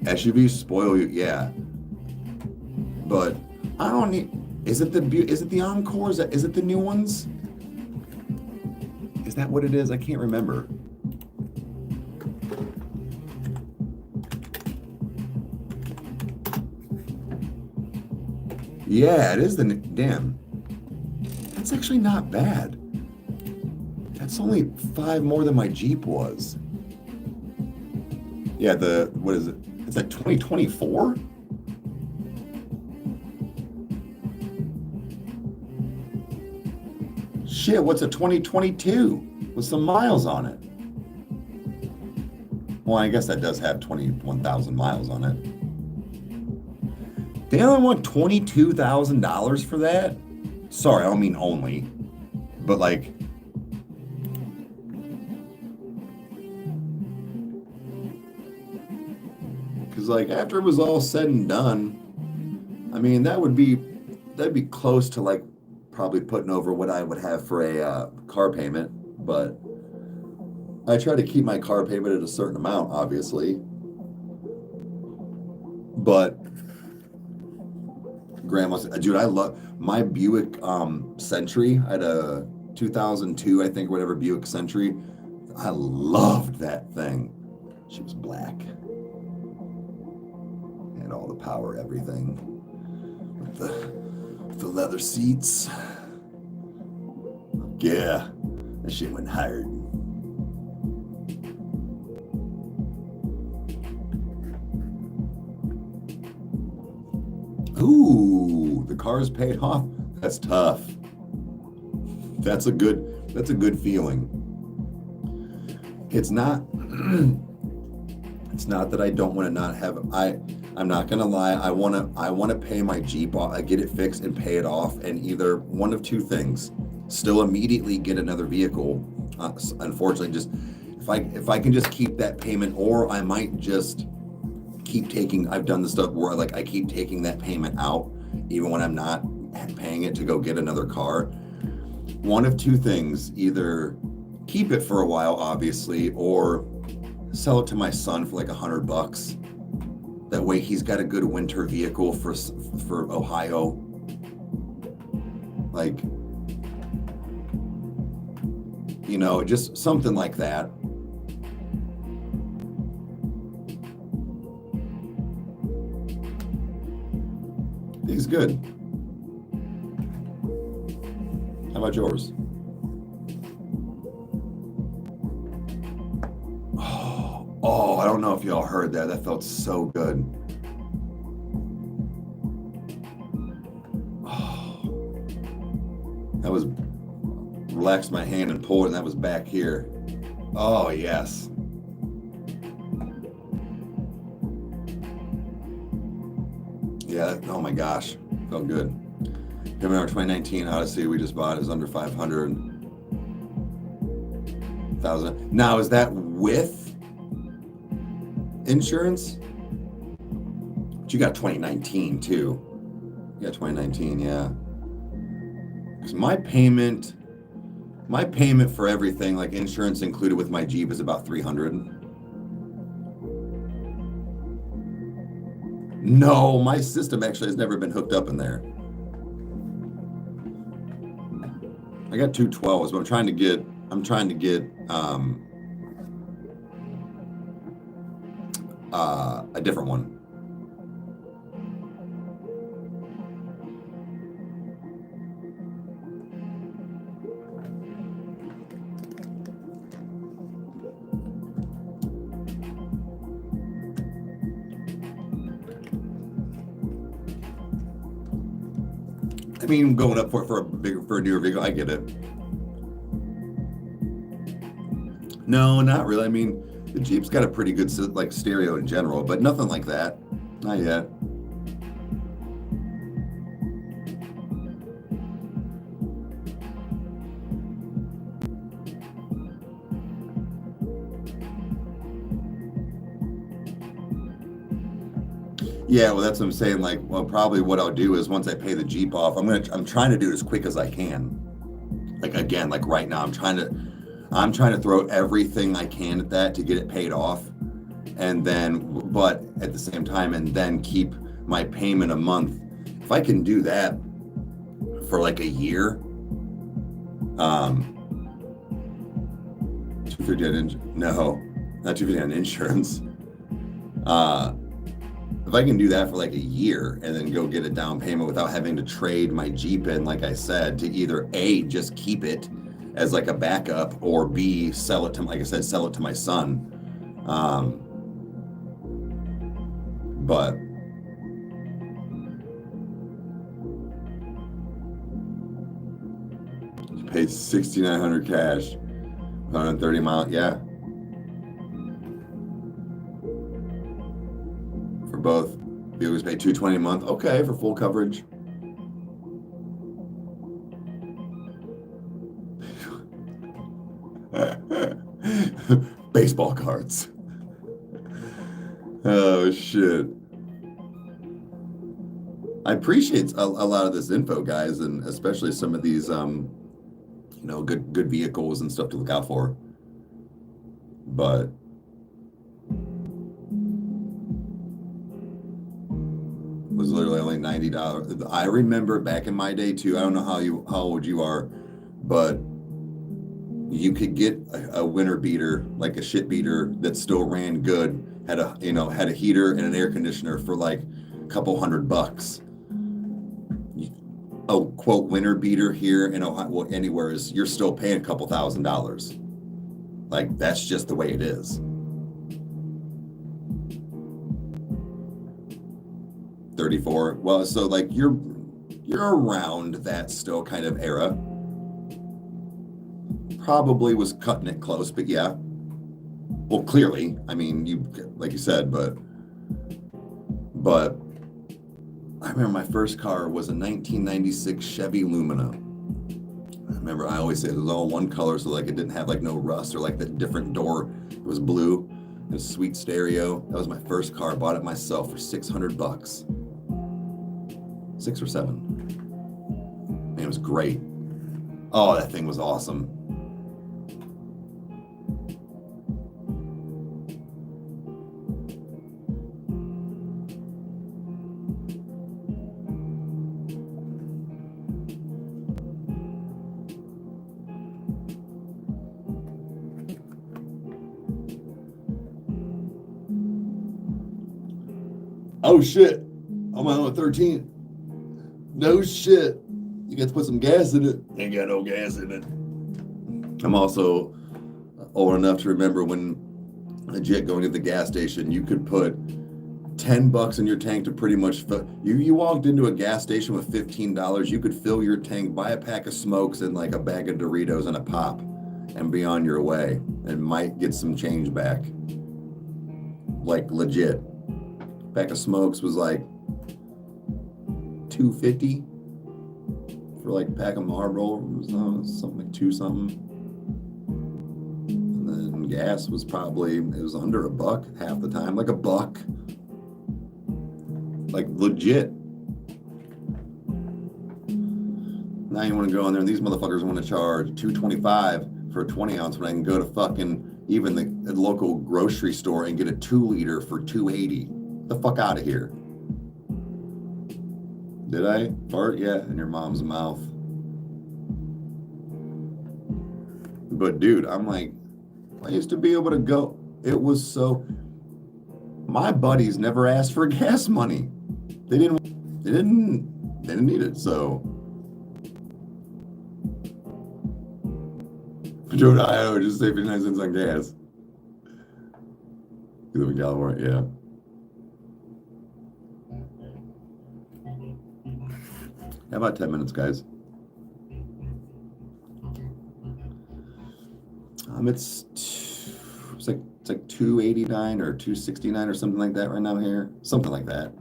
SUVs spoil you, yeah. But I don't need, Is it the Encore? Is it the new ones? Is that what it is? I can't remember. Yeah, it is the damn. That's actually not bad. That's only 5 more than my Jeep was. Yeah, what is it? It's like 2024? Shit, what's a 2022 with some miles on it? Well, I guess that does have 21,000 miles on it. They only want $22,000 for that? Sorry, I don't mean only, but like, because like after it was all said and done, I mean that'd be close to like probably putting over what I would have for a car payment, but I try to keep my car payment at a certain amount, obviously, but. Grandma's, dude, I love my Buick Century. I had a 2002, I think, whatever Buick Century. I loved that thing. She was black. Had all the power, everything. With the leather seats. Yeah, that shit went hard. Ooh, the car's paid off. That's tough. That's a good feeling. It's not it's not that I don't want to not have I'm not gonna lie, I wanna pay my Jeep off, I get it fixed and pay it off, and either one of two things. Still immediately get another vehicle. Unfortunately, just if I can just keep that payment, or I might just keep taking, I've done the stuff where like I keep taking that payment out even when I'm not paying it to go get another car. One of two things, either keep it for a while obviously, or sell it to my son for like $100. That way he's got a good winter vehicle for Ohio. Like, you know, just something like that. He's good. How about yours? Oh, I don't know if y'all heard that. That felt so good. Oh, that was, relaxed my hand and pulled it, and that was back here. Oh, yes. Yeah, oh my gosh, felt good. Coming out 2019 Odyssey we just bought is under 500,000. Now, is that with insurance? But you got 2019 too. You got 2019, yeah. Because my payment for everything, like insurance included with my Jeep, is about 300. No, my system actually has never been hooked up in there. I got 212s, but I'm trying to get a different one. I mean, going up for a newer vehicle, I get it. No, not really. I mean, the Jeep's got a pretty good like stereo in general, but nothing like that. Not yet. Yeah, well, that's what I'm saying. Like, well, probably what I'll do is once I pay the Jeep off, I'm trying to do it as quick as I can. Like, again, like right now, I'm trying to throw everything I can at that to get it paid off, and then, but at the same time, and then keep my payment a month. If I can do that, for like a year. 250 on no, not 250 on insurance. If I can do that for like a year and then go get a down payment without having to trade my Jeep in, like I said, to either A, just keep it as like a backup, or B, sell it to, like I said, sell it to my son. But you paid $6,900 cash, 130 miles, yeah. For both, you always pay $220 a month. Okay, for full coverage. Baseball cards. Oh shit. I appreciate a lot of this info, guys, and especially some of these you know, good vehicles and stuff to look out for. But it was literally only $90. I remember back in my day too. I don't know how old you are, but you could get a winter beater, like a shit beater that still ran good, had a heater and an air conditioner for like a couple $100. A quote winter beater here in Ohio, well, anywhere is, you're still paying a couple $1,000s. Like, that's just the way it is. 34. Well, so like you're around that still kind of era. Probably was cutting it close, but yeah. Well, clearly, I mean, you, like you said, but I remember my first car was a 1996 Chevy Lumina. I remember I always say it was all one color, so like it didn't have like no rust or like that different door. It was blue. It was sweet stereo. That was my first car. I bought it myself for $600. 6 or 7. Man, it was great. Oh, that thing was awesome. Oh shit, I'm on 13. No shit. You got to put some gas in it. Ain't got no gas in it. I'm also old enough to remember when legit going to the gas station, you could put $10 in your tank to pretty much you walked into a gas station with $15, you could fill your tank, buy a pack of smokes and like a bag of Doritos and a pop and be on your way and might get some change back. Like legit. Pack of smokes was like $2.50 for like a pack of Marlboro, something like $2 something. And then gas was probably, it was under $1 half the time, like $1. Like legit. Now you want to go in there and these motherfuckers want to charge $2.25 for a 20 ounce when I can go to fucking even the local grocery store and get a 2 liter for $2.80. The fuck out of here. Did I fart? Yeah, in your mom's mouth. But dude, I'm like, I used to be able to go. It was so, my buddies never asked for gas money. They didn't need it, so. Dude, Idaho just saved 59 cents on gas. You live in California, yeah. How about 10 minutes, guys? It's like $2.89 or $2.69 or something like that right now here. Something like that.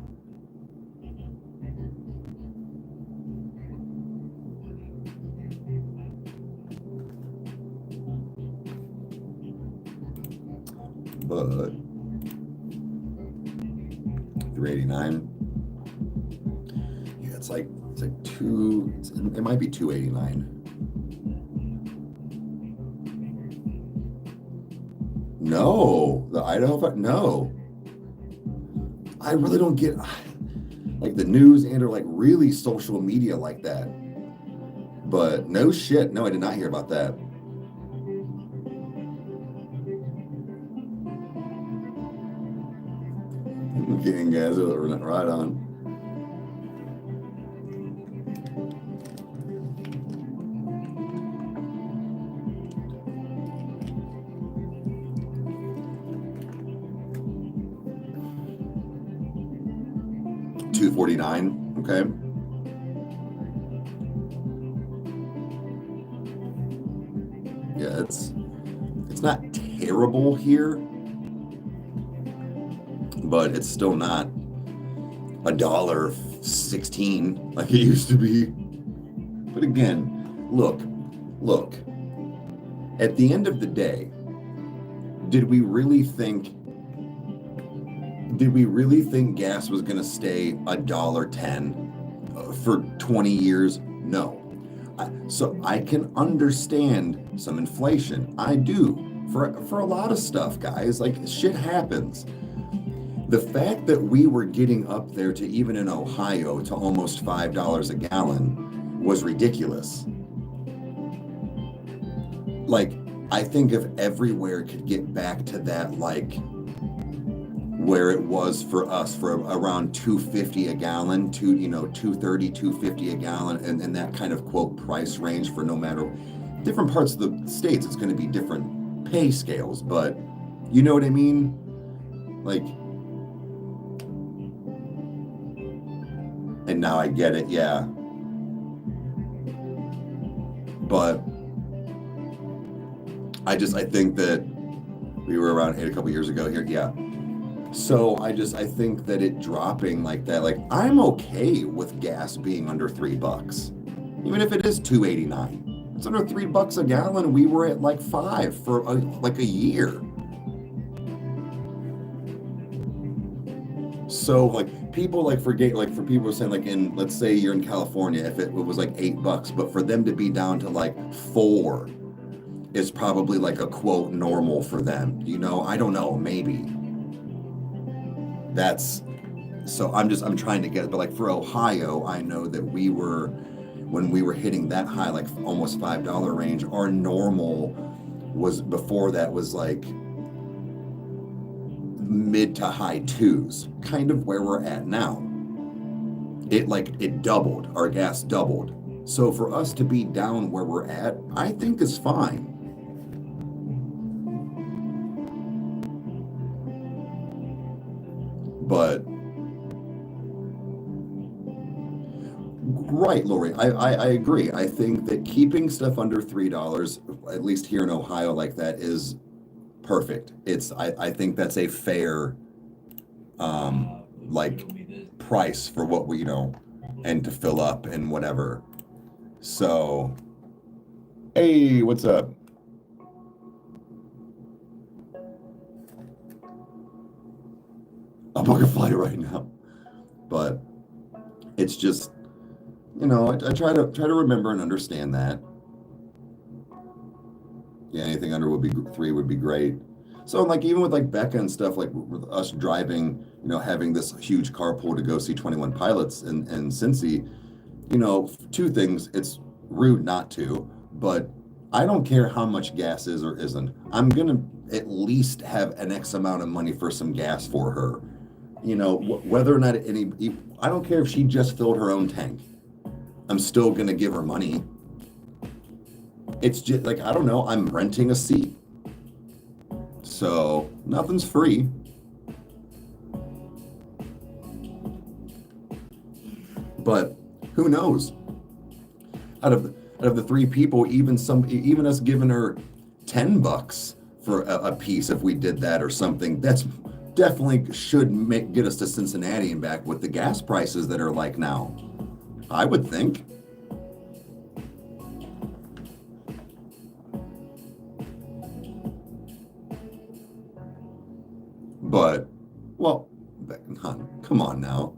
But $3.89. Yeah, it's like it might be $2.89. No, the Idaho, no. I really don't get like the news and or like really social media like that. But no shit. No, I did not hear about that. Getting gas right on. $2.49. Okay. Yeah, it's not terrible here, but it's still not $1.16 like it used to be. But again, look, at the end of the day, did we really think gas was going to stay $1.10 for 20 years? No. So I can understand some inflation. I do for a lot of stuff, guys. Like, shit happens. The fact that we were getting up there to, even in Ohio, to almost $5 a gallon was ridiculous. Like, I think if everywhere could get back to that, like where it was for us, for around $2.50 a gallon, $2.30, $2.50 a gallon, and that kind of quote price range, for no matter different parts of the states, it's going to be different pay scales, but you know what I mean? Like, and now I get it, yeah. But I think that we were around 8 a couple years ago here, yeah. So I think that it dropping like that, like, I'm okay with gas being under $3, even if it is $2.89. It's under $3 a gallon. We were at like $5 for like a year. So like people like forget, like for people saying like in, let's say you're in California, if it was like $8, but for them to be down to like $4 is probably like a quote normal for them. I don't know, maybe. That's, so I'm trying to get it, but like for Ohio, I know that when we were hitting that high, like almost $5 range, our normal was, before that, was like mid to high twos, kind of where we're at now. It doubled, our gas doubled. So for us to be down where we're at, I think is fine. But right, Lori, I agree. I think that keeping stuff under $3, at least here in Ohio, like that, is perfect. I think that's a fair like price for what we, and to fill up and whatever. So, hey, what's up? I'll book a flight right now. But it's just, I try to remember and understand that. Yeah, anything under $3 would be great. So like even with like Becca and stuff, like with us driving, having this huge carpool to go see 21 Pilots in Cincy, two things. It's rude not to, but I don't care how much gas is or isn't. I'm gonna at least have an X amount of money for some gas for her. Whether or not I don't care if she just filled her own tank. I'm still gonna give her money. It's just like, I don't know, I'm renting a seat. So nothing's free. But who knows? Out of the 3 people, even us giving her $10 for a piece, if we did that or something, that's definitely should get us to Cincinnati and back with the gas prices that are like now, I would think. But, well, hon, come on now.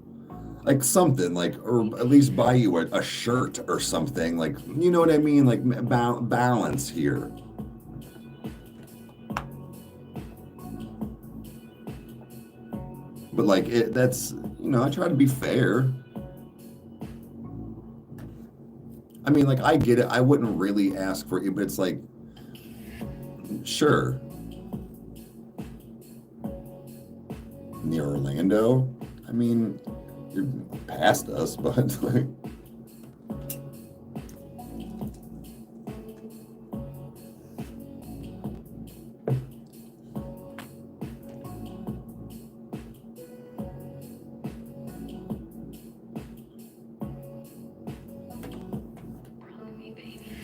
Like something, like, or at least buy you a shirt or something, like, you know what I mean? Like balance here. But like that's, I try to be fair. I mean, like, I get it. I wouldn't really ask for it, but it's like, sure. Near Orlando? I mean, you're past us, but like.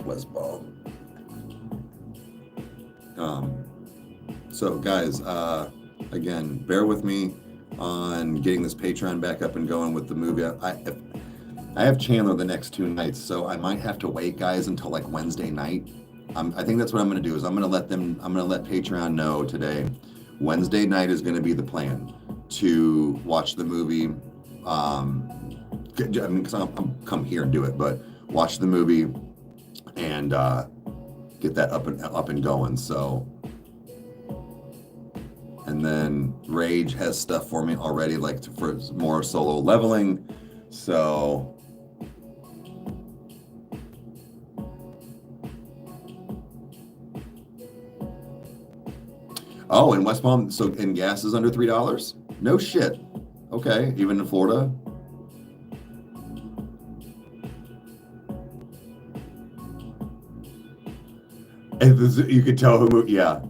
Westball. So guys, again, bear with me on getting this Patreon back up and going with the movie. I have Chandler the next 2 nights, so I might have to wait, guys, until like Wednesday night. I think that's what I'm going to do. Is I'm going to let Patreon know today. Wednesday night is going to be the plan to watch the movie. I mean, because I'll come here and do it, but watch the movie and get that up and going. So. And then Rage has stuff for me already, like for more solo leveling. So oh, in West Palm, so and gas is under $3? No shit. Okay, even in Florida. And you could tell who moved. Yeah.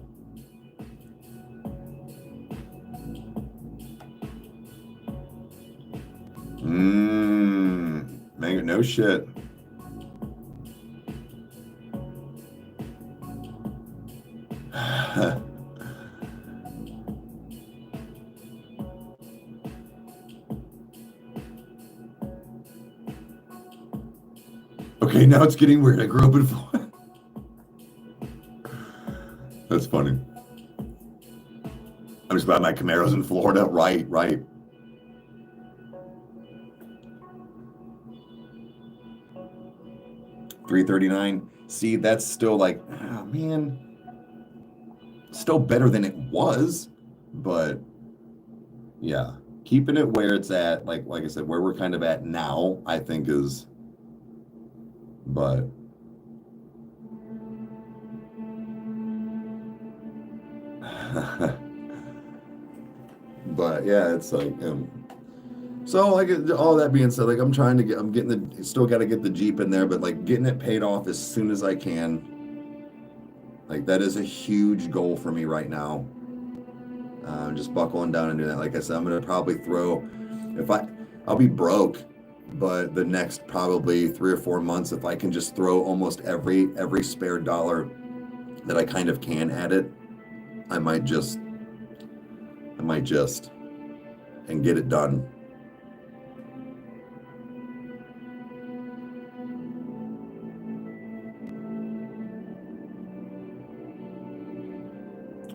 Man, no shit. Okay, now it's getting weird. I grew up in Florida. That's funny. I'm just buying my Camaros in Florida. Right. $339. See, that's still like, oh, man, still better than it was, but yeah, keeping it where it's at, like I said, where we're kind of at now, I think is, but but yeah, it's like so like all that being said, like I'm still got to get the Jeep in there, but like getting it paid off as soon as I can. Like that is a huge goal for me right now. Just buckling down and doing that. Like I said, I'm gonna probably I'll be broke, but the next probably 3 or 4 months, if I can just throw almost every spare dollar that I kind of can at it, I might just and get it done.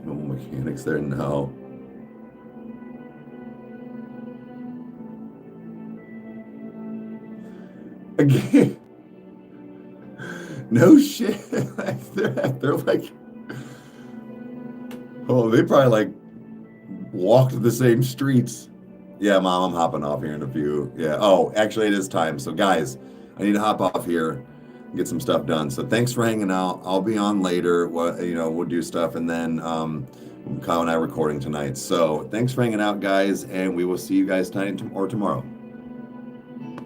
No mechanics there now. Again. No shit. they're like, oh, they probably like walked the same streets. Yeah, Mom, I'm hopping off here in a few. Yeah. Oh, actually, it is time. So, guys, I need to hop off here and get some stuff done. So, thanks for hanging out. I'll be on later. We'll do stuff, and then Kyle and I are recording tonight. So, thanks for hanging out, guys, and we will see you guys tonight or tomorrow.